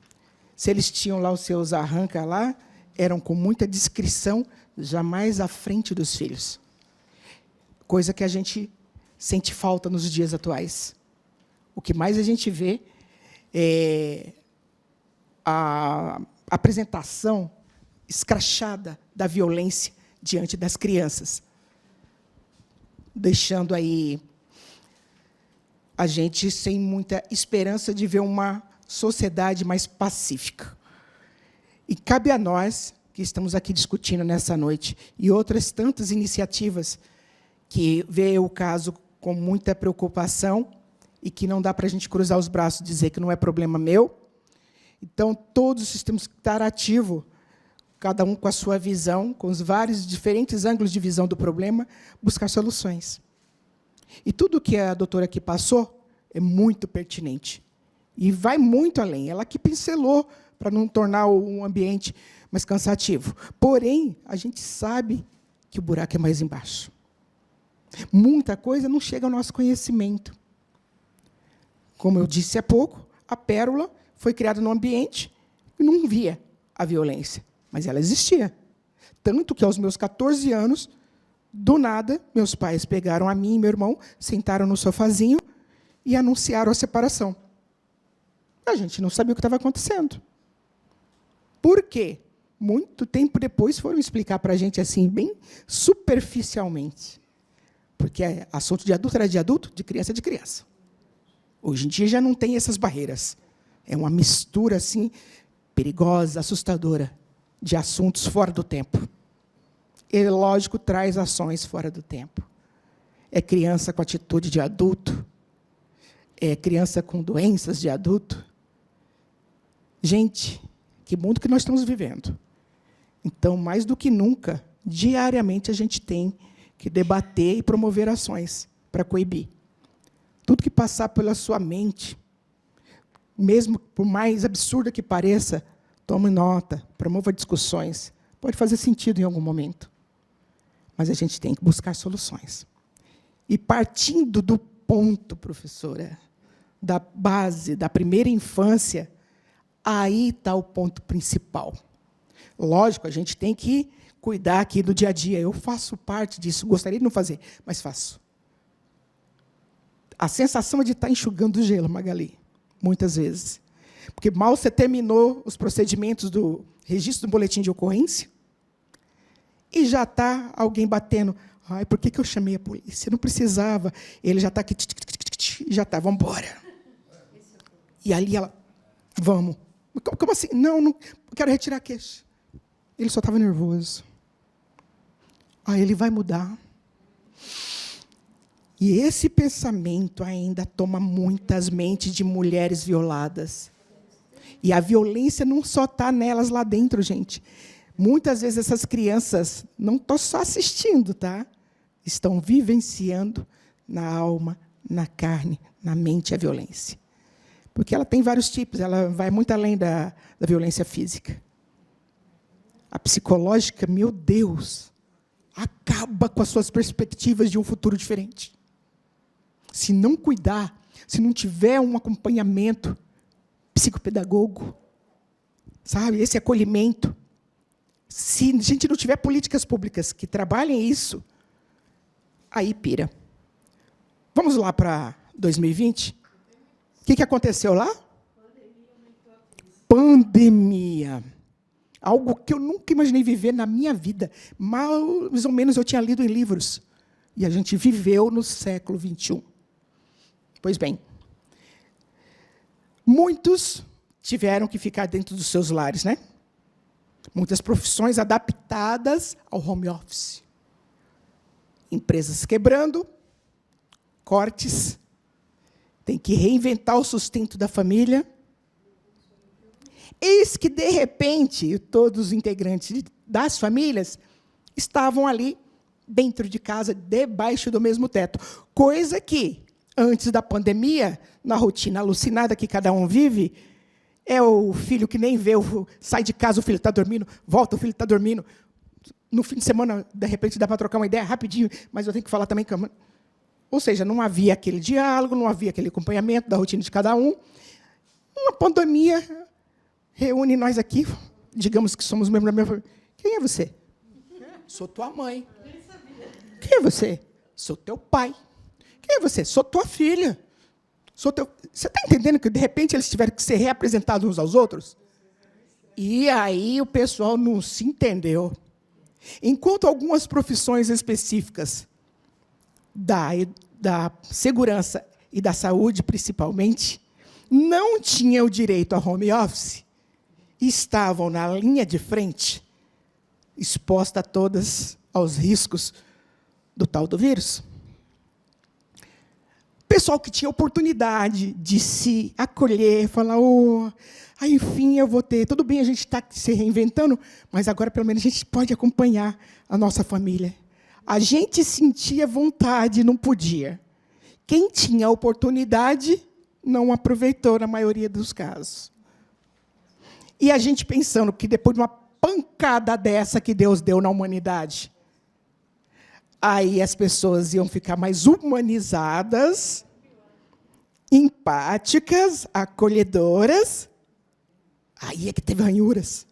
Se eles tinham lá os seus arranca lá, eram com muita discrição, jamais à frente dos filhos. Coisa que a gente sente falta nos dias atuais. O que mais a gente vê é a apresentação escrachada da violência diante das crianças, deixando aí a gente sem muita esperança de ver uma sociedade mais pacífica. E cabe a nós, que estamos aqui discutindo nessa noite, e outras tantas iniciativas que vê o caso com muita preocupação e que não dá para a gente cruzar os braços e dizer que não é problema meu. Então, todos temos que estar ativos, cada um com a sua visão, com os vários diferentes ângulos de visão do problema, buscar soluções. E tudo que a doutora aqui passou é muito pertinente. E vai muito além. Ela que pincelou para não tornar o ambiente mais cansativo. Porém, a gente sabe que o buraco é mais embaixo. Muita coisa não chega ao nosso conhecimento. Como eu disse há pouco, a Pérola foi criada num ambiente que não via a violência, mas ela existia. Tanto que, aos meus 14 anos, do nada, meus pais pegaram a mim e meu irmão, sentaram no sofazinho e anunciaram a separação. A gente não sabia o que estava acontecendo. Por quê? Muito tempo depois foram explicar para a gente, assim, bem superficialmente. Porque assunto de adulto era de adulto, de criança é de criança. Hoje em dia já não tem essas barreiras. É uma mistura assim, perigosa, assustadora, de assuntos fora do tempo. E, lógico, traz ações fora do tempo. É criança com atitude de adulto. É criança com doenças de adulto. Gente, que mundo que nós estamos vivendo. Então, mais do que nunca, diariamente a gente tem que debater e promover ações para coibir. Tudo que passar pela sua mente, mesmo por mais absurda que pareça, tome nota, promova discussões. Pode fazer sentido em algum momento. Mas a gente tem que buscar soluções. E partindo do ponto, professora, da base, da primeira infância, aí está o ponto principal. Lógico, a gente tem que cuidar aqui do dia a dia. Eu faço parte disso, gostaria de não fazer, mas faço. A sensação é de estar enxugando gelo, Magali, muitas vezes. Porque mal você terminou os procedimentos do registro do boletim de ocorrência, e já está alguém batendo. Ai, por que eu chamei a polícia? Não precisava. Ele já está aqui, já está, vamos embora. E ali ela, vamos. Como assim? Não quero retirar a queixa. Ele só estava nervoso. Aí ele vai mudar. E esse pensamento ainda toma muitas mentes de mulheres violadas. E a violência não só está nelas lá dentro, gente. Muitas vezes essas crianças não estão só assistindo, tá? Estão vivenciando na alma, na carne, na mente a violência. Porque ela tem vários tipos, ela vai muito além da violência física. A psicológica, meu Deus, acaba com as suas perspectivas de um futuro diferente. Se não cuidar, se não tiver um acompanhamento psicopedagogo, sabe, esse acolhimento, se a gente não tiver políticas públicas que trabalhem isso, aí pira. Vamos lá para 2020? O que aconteceu lá? Pandemia. Algo que eu nunca imaginei viver na minha vida. Mais ou menos eu tinha lido em livros. E a gente viveu no século XXI. Pois bem, muitos tiveram que ficar dentro dos seus lares, né? Muitas profissões adaptadas ao home office. Empresas quebrando, cortes, tem que reinventar o sustento da família. Eis que, de repente, todos os integrantes das famílias estavam ali, dentro de casa, debaixo do mesmo teto. Coisa que, antes da pandemia, na rotina alucinada que cada um vive, é o filho que nem vê, sai de casa, o filho está dormindo, volta, o filho está dormindo. No fim de semana, de repente, dá para trocar uma ideia rapidinho, mas eu tenho que falar também com a mãe. Ou seja, não havia aquele diálogo, não havia aquele acompanhamento da rotina de cada um. Uma pandemia reúne nós aqui, digamos que somos membros da minha família. Quem é você? Sou tua mãe. Quem é você? Sou teu pai. Quem é você? Sou tua filha. Sou teu... Você está entendendo que, de repente, eles tiveram que ser reapresentados uns aos outros? E aí o pessoal não se entendeu. Enquanto algumas profissões específicas da segurança e da saúde, principalmente, não tinham o direito ao home office, estavam na linha de frente, exposta a todas aos riscos do tal do vírus. Pessoal que tinha oportunidade de se acolher, falar, enfim, eu vou ter, tudo bem, a gente está se reinventando, mas agora, pelo menos, a gente pode acompanhar a nossa família. A gente sentia vontade, não podia. Quem tinha oportunidade, não aproveitou, na maioria dos casos. E a gente pensando que, depois de uma pancada dessa que Deus deu na humanidade, Aí as pessoas iam ficar mais humanizadas, empáticas, acolhedoras. Aí é que teve ranhuras.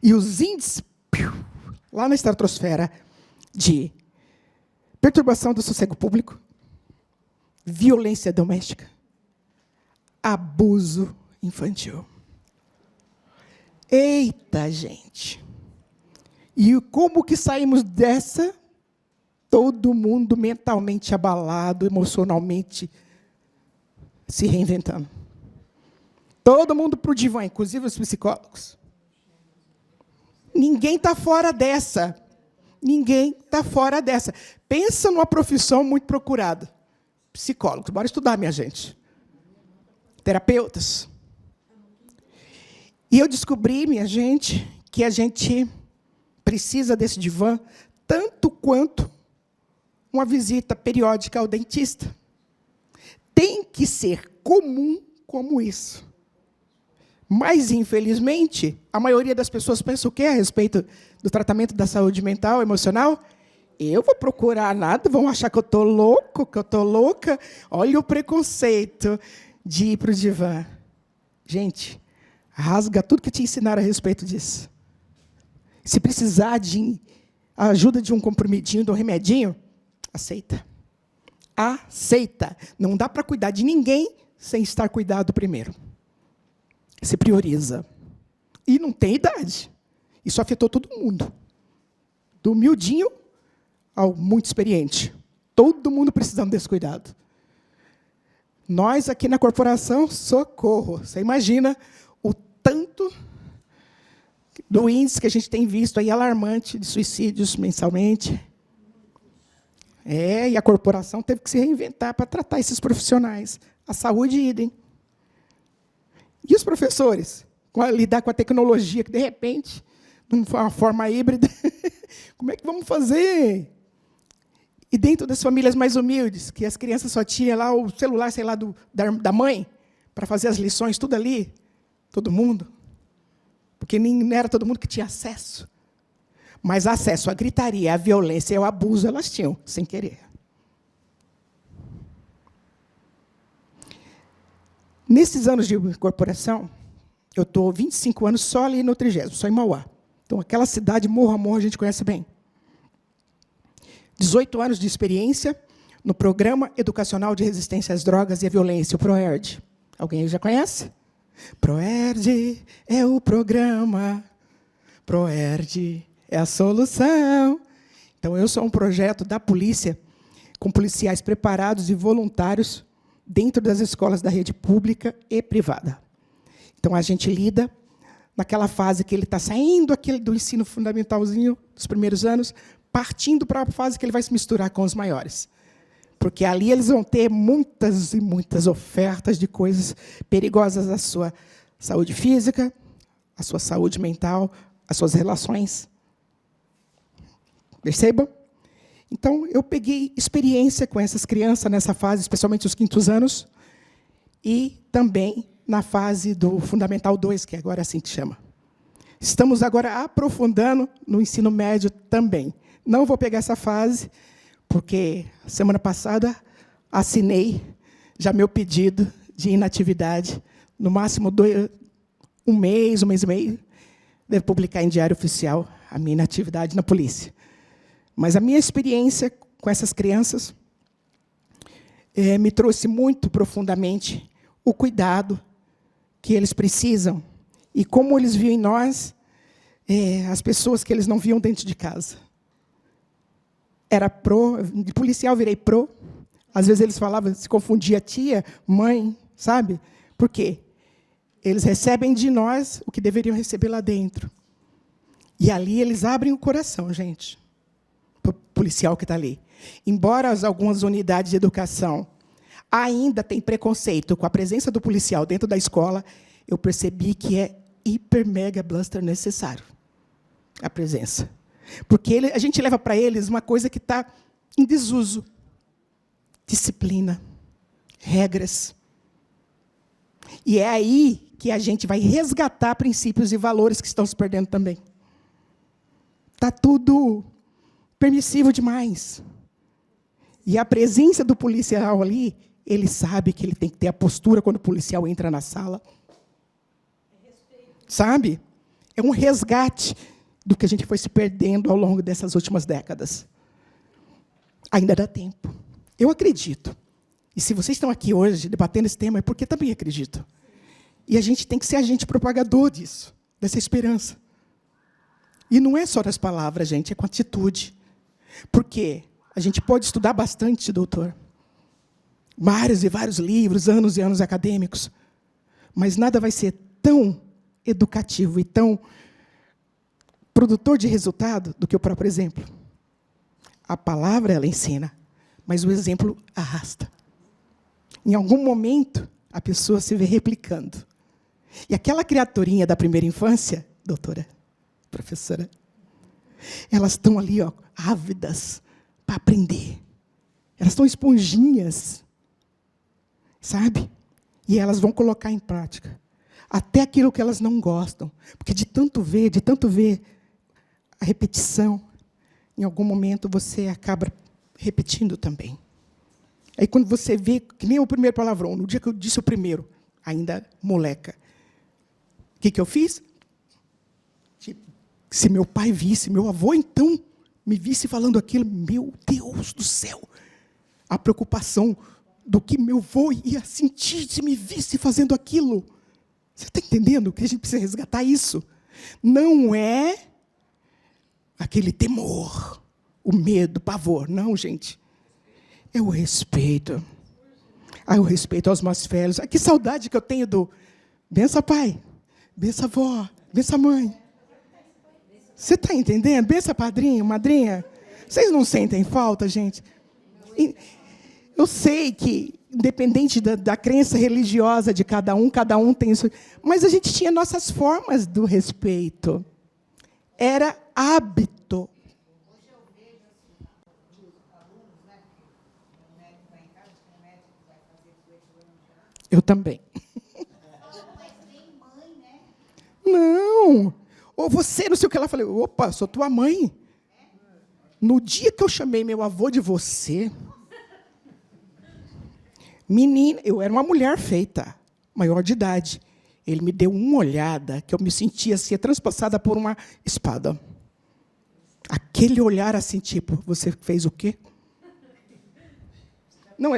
E os índices, lá na estratosfera, de perturbação do sossego público, violência doméstica, abuso infantil. Eita, gente! E como que saímos dessa? Todo mundo mentalmente abalado, emocionalmente se reinventando. Todo mundo para o divã, inclusive os psicólogos. Ninguém está fora dessa. Ninguém está fora dessa. Pensa numa profissão muito procurada. Psicólogos. Bora estudar, minha gente. Terapeutas. E eu descobri, minha gente, que a gente precisa desse divã tanto quanto uma visita periódica ao dentista. Tem que ser comum como isso. Mas, infelizmente, a maioria das pessoas pensa o quê a respeito do tratamento da saúde mental, emocional? Eu vou procurar nada, vão achar que eu estou louco, que eu estou louca. Olha o preconceito de ir para o divã. Gente, rasga tudo que te ensinaram a respeito disso. Se precisar de ajuda de um comprimidinho, de um remedinho, aceita. Aceita. Não dá para cuidar de ninguém sem estar cuidado primeiro. Se prioriza. E não tem idade. Isso afetou todo mundo. Do humildinho ao muito experiente. Todo mundo precisando desse cuidado. Nós, aqui na corporação, socorro. Você imagina o tanto do índice que a gente tem visto aí alarmante de suicídios mensalmente. E a corporação teve que se reinventar para tratar esses profissionais. A saúde, idem. E os professores? Lidar com a tecnologia, que, de repente, de uma forma híbrida, como é que vamos fazer? E dentro das famílias mais humildes, que as crianças só tinham lá o celular, sei lá, da mãe, para fazer as lições, tudo ali, todo mundo. Porque não era todo mundo que tinha acesso. Mas acesso à gritaria, à violência e ao abuso, elas tinham, sem querer. Nesses anos de corporação, eu estou 25 anos só ali no 30º, só em Mauá. Então, aquela cidade, morro a morro, a gente conhece bem. 18 anos de experiência no Programa Educacional de Resistência às Drogas e à Violência, o PROERD. Alguém já conhece? PROERD é o programa, PROERD é a solução. Então, eu sou um projeto da polícia, com policiais preparados e voluntários dentro das escolas da rede pública e privada. Então, a gente lida naquela fase que ele está saindo do ensino fundamentalzinho, dos primeiros anos, partindo para a fase que ele vai se misturar com os maiores. Porque ali eles vão ter muitas e muitas ofertas de coisas perigosas à sua saúde física, à sua saúde mental, às suas relações. Percebam? Então, eu peguei experiência com essas crianças nessa fase, especialmente os 5º anos, e também na fase do Fundamental 2, que agora é assim que chama. Estamos agora aprofundando no ensino médio também. Não vou pegar essa fase, porque semana passada assinei já meu pedido de inatividade, no máximo um mês e meio, devo publicar em Diário Oficial a minha inatividade na polícia. Mas a minha experiência com essas crianças me trouxe muito profundamente o cuidado que eles precisam e como eles viam em nós as pessoas que eles não viam dentro de casa. Era de policial virei pro. Às vezes eles falavam, se confundia tia, mãe, sabe? Por quê? Eles recebem de nós o que deveriam receber lá dentro. E ali eles abrem o coração, gente. Para o policial que está ali. Embora algumas unidades de educação ainda tenham preconceito com a presença do policial dentro da escola, eu percebi que é hiper, mega, blaster necessário a presença. Porque a gente leva para eles uma coisa que está em desuso. Disciplina, regras. E é aí que a gente vai resgatar princípios e valores que estão se perdendo também. Está tudo permissivo demais. E a presença do policial ali, ele sabe que ele tem que ter a postura quando o policial entra na sala. Sabe? É um resgate do que a gente foi se perdendo ao longo dessas últimas décadas. Ainda dá tempo. Eu acredito. E se vocês estão aqui hoje debatendo esse tema, é porque também acredito. E a gente tem que ser agente propagador disso, dessa esperança. E não é só nas palavras, gente, é com atitude. Porque a gente pode estudar bastante, doutor. Vários e vários livros, anos e anos acadêmicos. Mas nada vai ser tão educativo e tão produtor de resultado do que o próprio exemplo. A palavra, ela ensina, mas o exemplo arrasta. Em algum momento, a pessoa se vê replicando. E aquela criaturinha da primeira infância, doutora, professora, elas estão ali, ó, ávidas para aprender. Elas estão esponjinhas, sabe? E elas vão colocar em prática. Até aquilo que elas não gostam. Porque de tanto ver a repetição, em algum momento você acaba repetindo também. Aí quando você vê, que nem o primeiro palavrão, no dia que eu disse o primeiro, ainda moleca, o que eu fiz? Tipo, se meu pai visse, meu avô, então, me visse falando aquilo, meu Deus do céu, a preocupação do que meu avô ia sentir se me visse fazendo aquilo. Você está entendendo que a gente precisa resgatar isso? Não é aquele temor, o medo, o pavor. Não, gente. É o respeito. O respeito aos mais velhos. Que saudade que eu tenho do bença pai, bença avó, bença mãe. Você está entendendo? Bença padrinho, madrinha. Vocês não sentem falta, gente? Eu sei que, independente da crença religiosa de cada um tem isso. Mas a gente tinha nossas formas do respeito. Era hábito. Hoje eu vejo assim, os alunos, né? O médico vai em casa, o médico vai fazer 18 anos já. Eu também. Mas nem mãe, né? Não. Ou você, não sei o que ela falou. Opa, sou tua mãe. No dia que eu chamei meu avô de você, menina, eu era uma mulher feita, maior de idade. Ele me deu uma olhada que eu me sentia assim, transpassada por uma espada. Aquele olhar assim, tipo, você fez o quê? Não,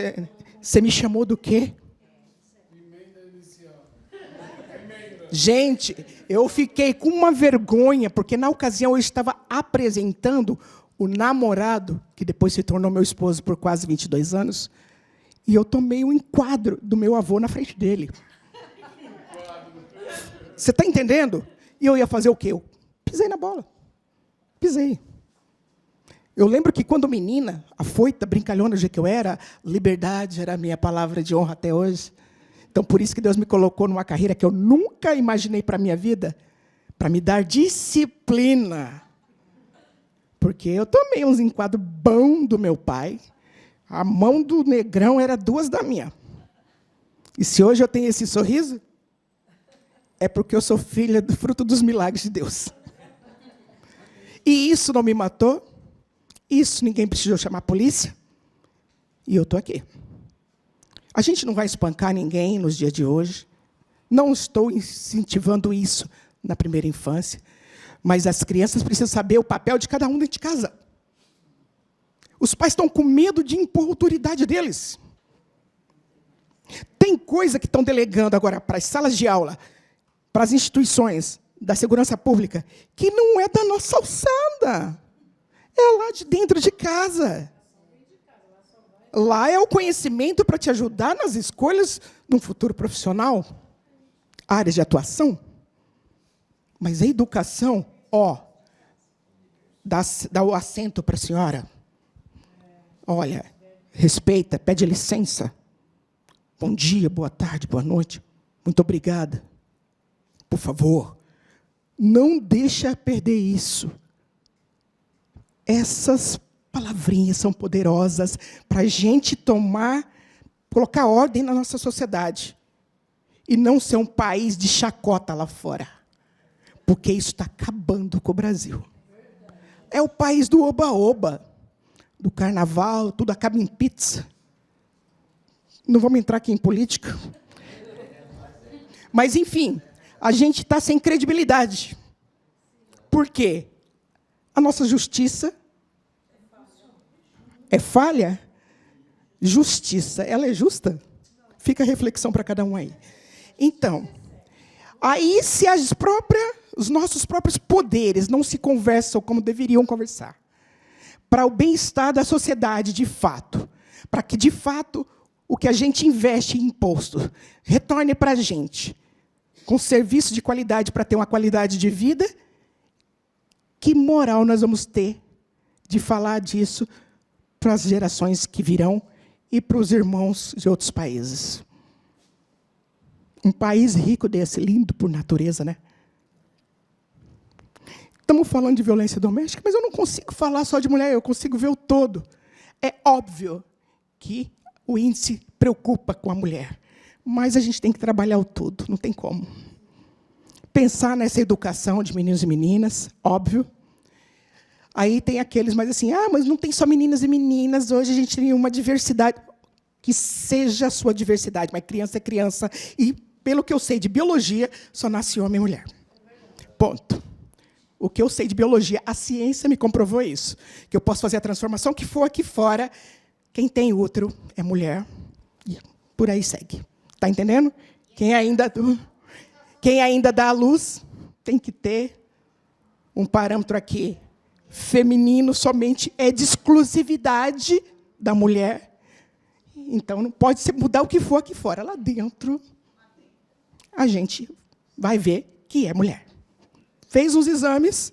você me chamou do quê? Gente, eu fiquei com uma vergonha, porque na ocasião eu estava apresentando o namorado, que depois se tornou meu esposo por quase 22 anos, e eu tomei um enquadro do meu avô na frente dele. Você está entendendo? E eu ia fazer o quê? Eu pisei na bola. Pisei. Eu lembro que quando menina, afoita, brincalhona do jeito que eu era, liberdade era a minha palavra de honra até hoje. Então, por isso que Deus me colocou numa carreira que eu nunca imaginei para a minha vida, para me dar disciplina. Porque eu tomei uns enquadros bons do meu pai, a mão do negrão era 2 da minha. E se hoje eu tenho esse sorriso, é porque eu sou filha do fruto dos milagres de Deus. E isso não me matou, isso ninguém precisou chamar a polícia, e eu estou aqui. A gente não vai espancar ninguém nos dias de hoje, não estou incentivando isso na primeira infância, mas as crianças precisam saber o papel de cada um dentro de casa. Os pais estão com medo de impor a autoridade deles. Tem coisa que estão delegando agora para as salas de aula, para as instituições da segurança pública, que não é da nossa alçada. É lá de dentro de casa. Lá é o conhecimento para te ajudar nas escolhas de um futuro profissional, áreas de atuação. Mas a educação, dá o assento para a senhora. Olha, respeita, pede licença. Bom dia, boa tarde, boa noite. Muito obrigada. Por favor, não deixa perder isso. Essas palavrinhas são poderosas para a gente colocar ordem na nossa sociedade. E não ser um país de chacota lá fora. Porque isso está acabando com o Brasil. é o país do oba-oba, do carnaval, tudo acaba em pizza. Não vamos entrar aqui em política. Mas, enfim, a gente está sem credibilidade. Por quê? A nossa justiça é falha? Justiça, ela é justa? Fica a reflexão para cada um aí. Então, aí se os nossos próprios poderes não se conversam como deveriam conversar, para o bem-estar da sociedade, de fato, para que, de fato, o que a gente investe em imposto retorne para a gente, com serviço de qualidade para ter uma qualidade de vida, que moral nós vamos ter de falar disso para as gerações que virão e para os irmãos de outros países? Um país rico desse, lindo por natureza, né? Estamos falando de violência doméstica, mas eu não consigo falar só de mulher, eu consigo ver o todo. É óbvio que o índice preocupa com a mulher, mas a gente tem que trabalhar o todo, não tem como. Pensar nessa educação de meninos e meninas, óbvio. Aí tem aqueles, mas assim, mas não tem só meninas e meninas, hoje a gente tem uma diversidade. Que seja a sua diversidade, mas criança é criança. E, pelo que eu sei de biologia, só nasce homem e mulher. Ponto. O que eu sei de biologia, a ciência me comprovou isso. Que eu posso fazer a transformação que for aqui fora. Quem tem útero é mulher. E por aí segue. Está entendendo? Quem ainda dá à luz tem que ter um parâmetro aqui feminino, somente é de exclusividade da mulher. Então, não pode mudar o que for aqui fora. Lá dentro, a gente vai ver que é mulher. Fez uns exames,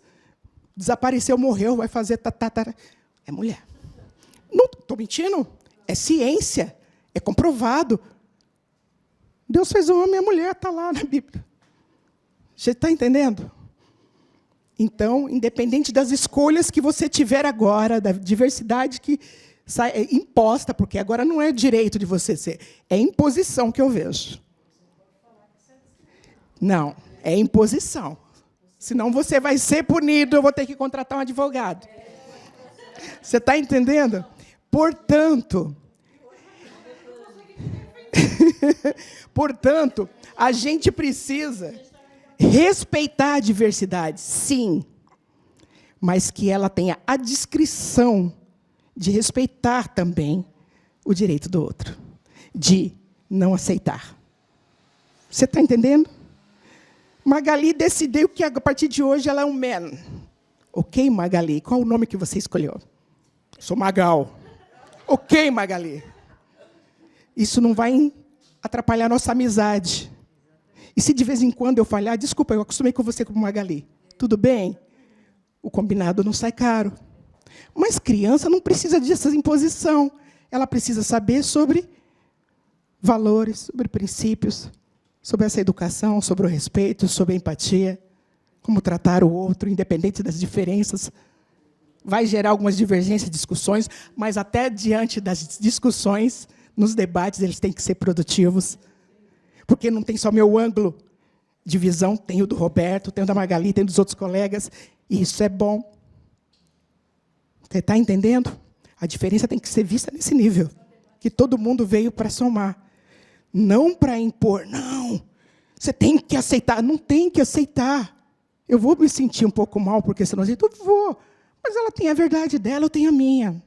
desapareceu, morreu, vai fazer... É mulher. Não estou mentindo. É ciência. É comprovado. Deus fez o homem e a mulher, está lá na Bíblia. Você está entendendo? Então, independente das escolhas que você tiver agora, da diversidade que é imposta, porque agora não é direito de você ser, é imposição que eu vejo. Não, é imposição. Senão você vai ser punido, eu vou ter que contratar um advogado. Você está entendendo? Portanto, a gente precisa respeitar a diversidade, sim, mas que ela tenha a discrição de respeitar também o direito do outro, de não aceitar. Você está entendendo? Magali decidiu que, a partir de hoje, ela é um man. Ok, Magali, qual o nome que você escolheu? Sou Magal. Ok, Magali. Isso não vai atrapalhar a nossa amizade. E se de vez em quando eu falhar, desculpa, eu acostumei com você como Magali. Tudo bem? O combinado não sai caro. Mas criança não precisa dessa imposição. Ela precisa saber sobre valores, sobre princípios, sobre essa educação, sobre o respeito, sobre a empatia, como tratar o outro, independente das diferenças. Vai gerar algumas divergências, discussões, mas até diante das discussões, nos debates, eles têm que ser produtivos. Porque não tem só meu ângulo de visão, tem o do Roberto, tem o da Magali, tem dos outros colegas, e isso é bom. Você está entendendo? A diferença tem que ser vista nesse nível, que todo mundo veio para somar. Não para impor, não. Você tem que aceitar. Não tem que aceitar. Eu vou me sentir um pouco mal, porque senão eu vou. Mas ela tem a verdade dela, eu tenho a minha.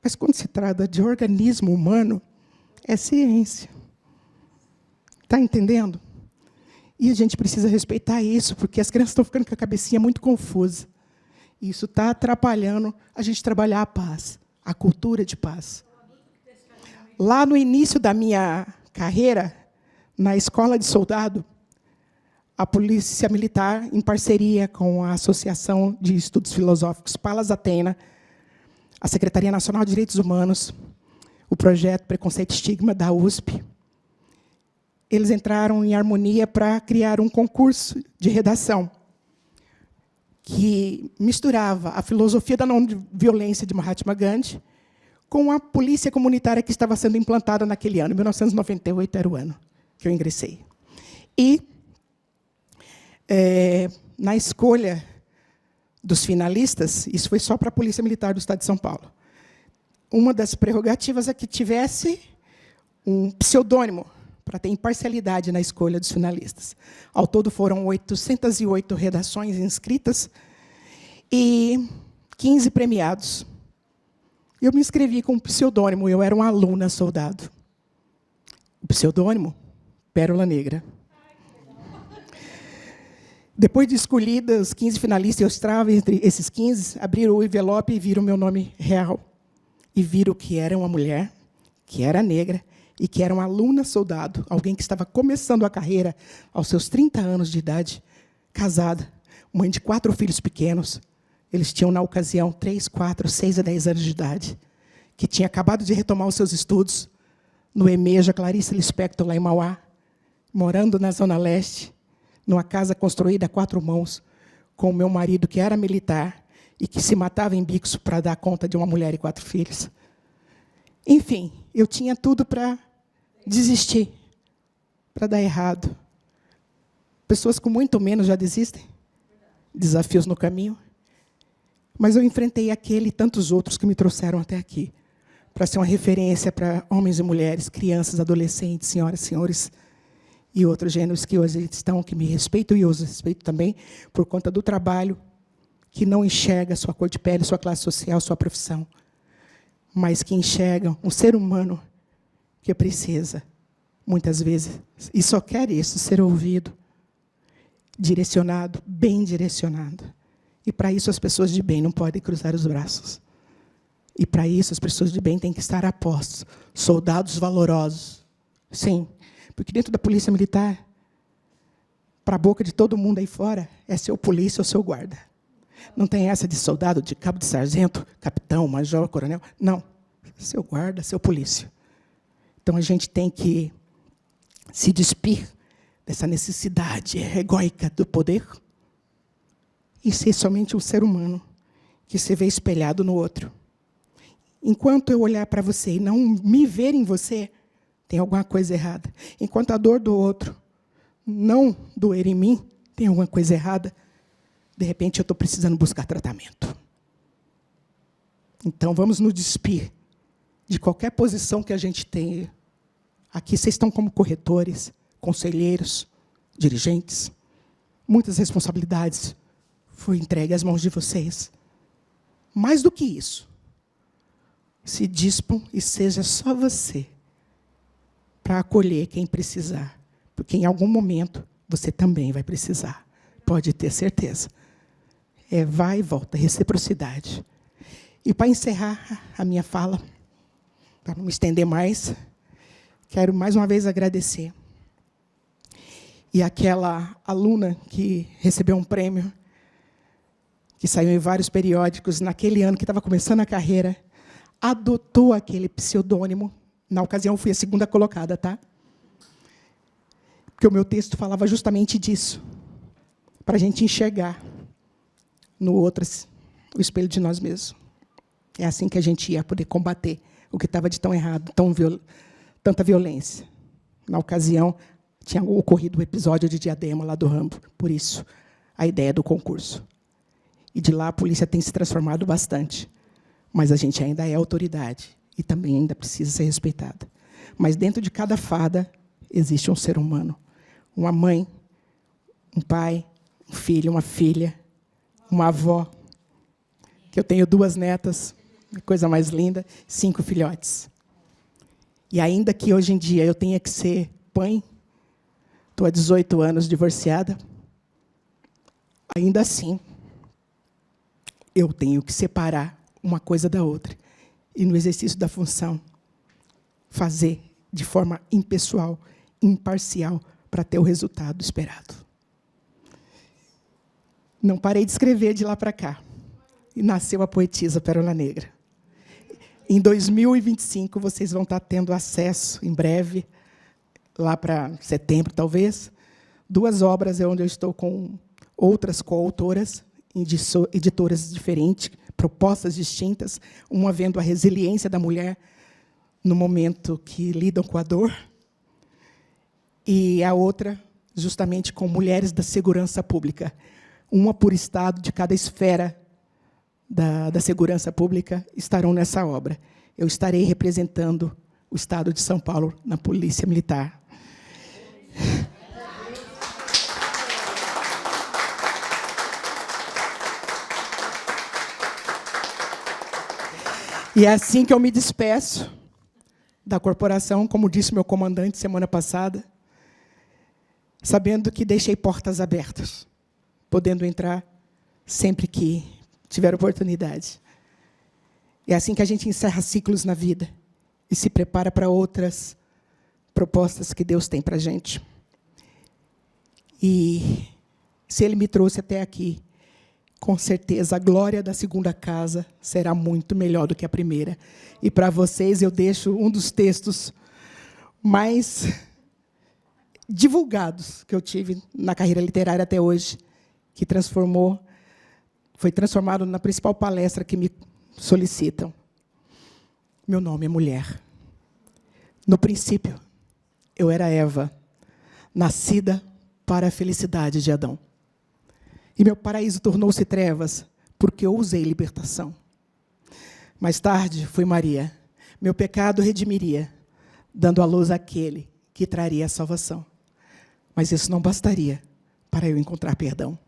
Mas quando se trata de organismo humano, é ciência. Está entendendo? E a gente precisa respeitar isso, porque as crianças estão ficando com a cabecinha muito confusa. E isso está atrapalhando a gente trabalhar a paz, a cultura de paz. Lá no início da minha carreira, na escola de soldado, a Polícia Militar, em parceria com a Associação de Estudos Filosóficos Palas Atena, a Secretaria Nacional de Direitos Humanos, o projeto Preconceito e Estigma da USP, eles entraram em harmonia para criar um concurso de redação que misturava a filosofia da não-violência de Mahatma Gandhi com a polícia comunitária que estava sendo implantada naquele ano. 1998 era o ano que eu ingressei. E, na escolha dos finalistas, isso foi só para a Polícia Militar do Estado de São Paulo. Uma das prerrogativas é que tivesse um pseudônimo para ter imparcialidade na escolha dos finalistas. Ao todo, foram 808 redações inscritas e 15 premiados. Eu me inscrevi com um pseudônimo, eu era uma aluna soldado. O pseudônimo, Pérola Negra. Depois de escolhidas os 15 finalistas, eu estava entre esses 15, abriram o envelope e viram o meu nome real. E viram que era uma mulher, que era negra, e que era uma aluna soldado, alguém que estava começando a carreira aos seus 30 anos de idade, casada, mãe de 4 filhos pequenos. Eles tinham, na ocasião, 3, 4, 6 a 10 anos de idade, que tinha acabado de retomar os seus estudos no EMEJA Clarice Lispector, lá em Mauá, morando na Zona Leste, numa casa construída a 4 mãos, com o meu marido, que era militar, e que se matava em bicos para dar conta de uma mulher e 4 filhos. Enfim, eu tinha tudo para desistir, para dar errado. Pessoas com muito menos já desistem. Desafios no caminho. Mas eu enfrentei aquele e tantos outros que me trouxeram até aqui, para ser uma referência para homens e mulheres, crianças, adolescentes, senhoras e senhores, e outros gêneros que hoje estão, que me respeitam, e eu os respeito também, por conta do trabalho, que não enxerga sua cor de pele, sua classe social, sua profissão, mas que enxergam um ser humano que precisa, muitas vezes, e só quer isso, ser ouvido, direcionado, bem direcionado. E, para isso, as pessoas de bem não podem cruzar os braços. E, para isso, as pessoas de bem têm que estar a postos, soldados valorosos. Sim, porque dentro da Polícia Militar, para a boca de todo mundo aí fora, é seu polícia ou seu guarda. Não tem essa de soldado, de cabo de sargento, capitão, major, coronel. Não, seu guarda, seu polícia. Então, a gente tem que se despir dessa necessidade egóica do poder e ser somente um ser humano que se vê espelhado no outro. Enquanto eu olhar para você e não me ver em você, tem alguma coisa errada. Enquanto a dor do outro não doer em mim, tem alguma coisa errada. De repente, eu estou precisando buscar tratamento. Então, vamos nos despir de qualquer posição que a gente tenha. Aqui, vocês estão como corretores, conselheiros, dirigentes. Muitas responsabilidades foram entregues às mãos de vocês. Mais do que isso, se dispam e seja só você para acolher quem precisar, porque em algum momento você também vai precisar. Pode ter certeza. É vai e volta, reciprocidade. E, para encerrar a minha fala, para não me estender mais, quero mais uma vez agradecer. E aquela aluna que recebeu um prêmio, que saiu em vários periódicos, naquele ano que estava começando a carreira, adotou aquele pseudônimo. Na ocasião, eu fui a 2ª colocada, tá? Porque o meu texto falava justamente disso, para a gente enxergar no outro o espelho de nós mesmos. É assim que a gente ia poder combater o que estava de tão errado, tanta violência. Na ocasião, tinha ocorrido o episódio de Diadema, lá do Rambo. Por isso, a ideia do concurso. E de lá, a polícia tem se transformado bastante. Mas a gente ainda é autoridade. E também ainda precisa ser respeitada. Mas dentro de cada farda, existe um ser humano. Uma mãe, um pai, um filho, uma filha, uma avó, que eu tenho 2 netas, coisa mais linda, 5 filhotes. E ainda que hoje em dia eu tenha que ser mãe, estou há 18 anos divorciada, ainda assim, eu tenho que separar uma coisa da outra. E, no exercício da função, fazer de forma impessoal, imparcial, para ter o resultado esperado. Não parei de escrever de lá para cá. E nasceu a poetisa Pérola Negra. Em 2025, vocês vão estar tendo acesso, em breve, lá para setembro, talvez, 2 obras onde eu estou com outras coautoras, editoras diferentes, propostas distintas, uma vendo a resiliência da mulher no momento que lidam com a dor, e a outra, justamente, com mulheres da segurança pública, uma por estado de cada esfera da segurança pública, estarão nessa obra. Eu estarei representando o Estado de São Paulo na Polícia Militar. E é assim que eu me despeço da corporação, como disse meu comandante semana passada, sabendo que deixei portas abertas, podendo entrar sempre que tiver oportunidade. É assim que a gente encerra ciclos na vida e se prepara para outras propostas que Deus tem para a gente. E se Ele me trouxe até aqui, com certeza a glória da segunda casa será muito melhor do que a primeira. E para vocês eu deixo um dos textos mais divulgados que eu tive na carreira literária até hoje, que foi transformado na principal palestra que me solicitam. Meu nome é mulher. No princípio, eu era Eva, nascida para a felicidade de Adão. E meu paraíso tornou-se trevas, porque eu usei libertação. Mais tarde, fui Maria. Meu pecado redimiria, dando à luz àquele que traria a salvação. Mas isso não bastaria para eu encontrar perdão.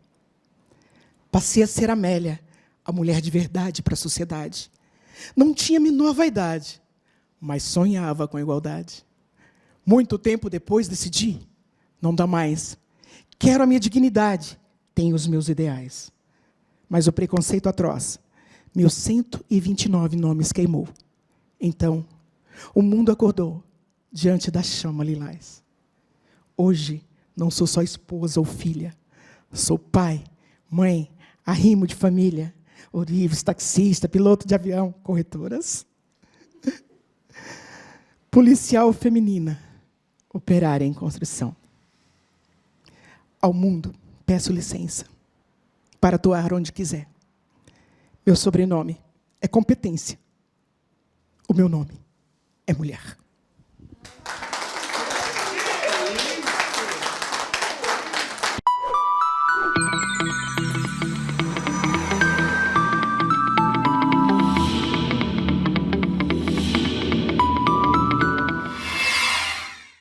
Passei a ser Amélia, a mulher de verdade para a sociedade. Não tinha a menor vaidade, mas sonhava com a igualdade. Muito tempo depois decidi, não dá mais. Quero a minha dignidade, tenho os meus ideais. Mas o preconceito atroz, meus 129 nomes queimou. Então, o mundo acordou diante da chama lilás. Hoje, não sou só esposa ou filha, sou pai, mãe, arrimo de família, ourives, taxista, piloto de avião, corretoras, policial feminina, operária em construção. Ao mundo, peço licença para atuar onde quiser. Meu sobrenome é competência. O meu nome é mulher.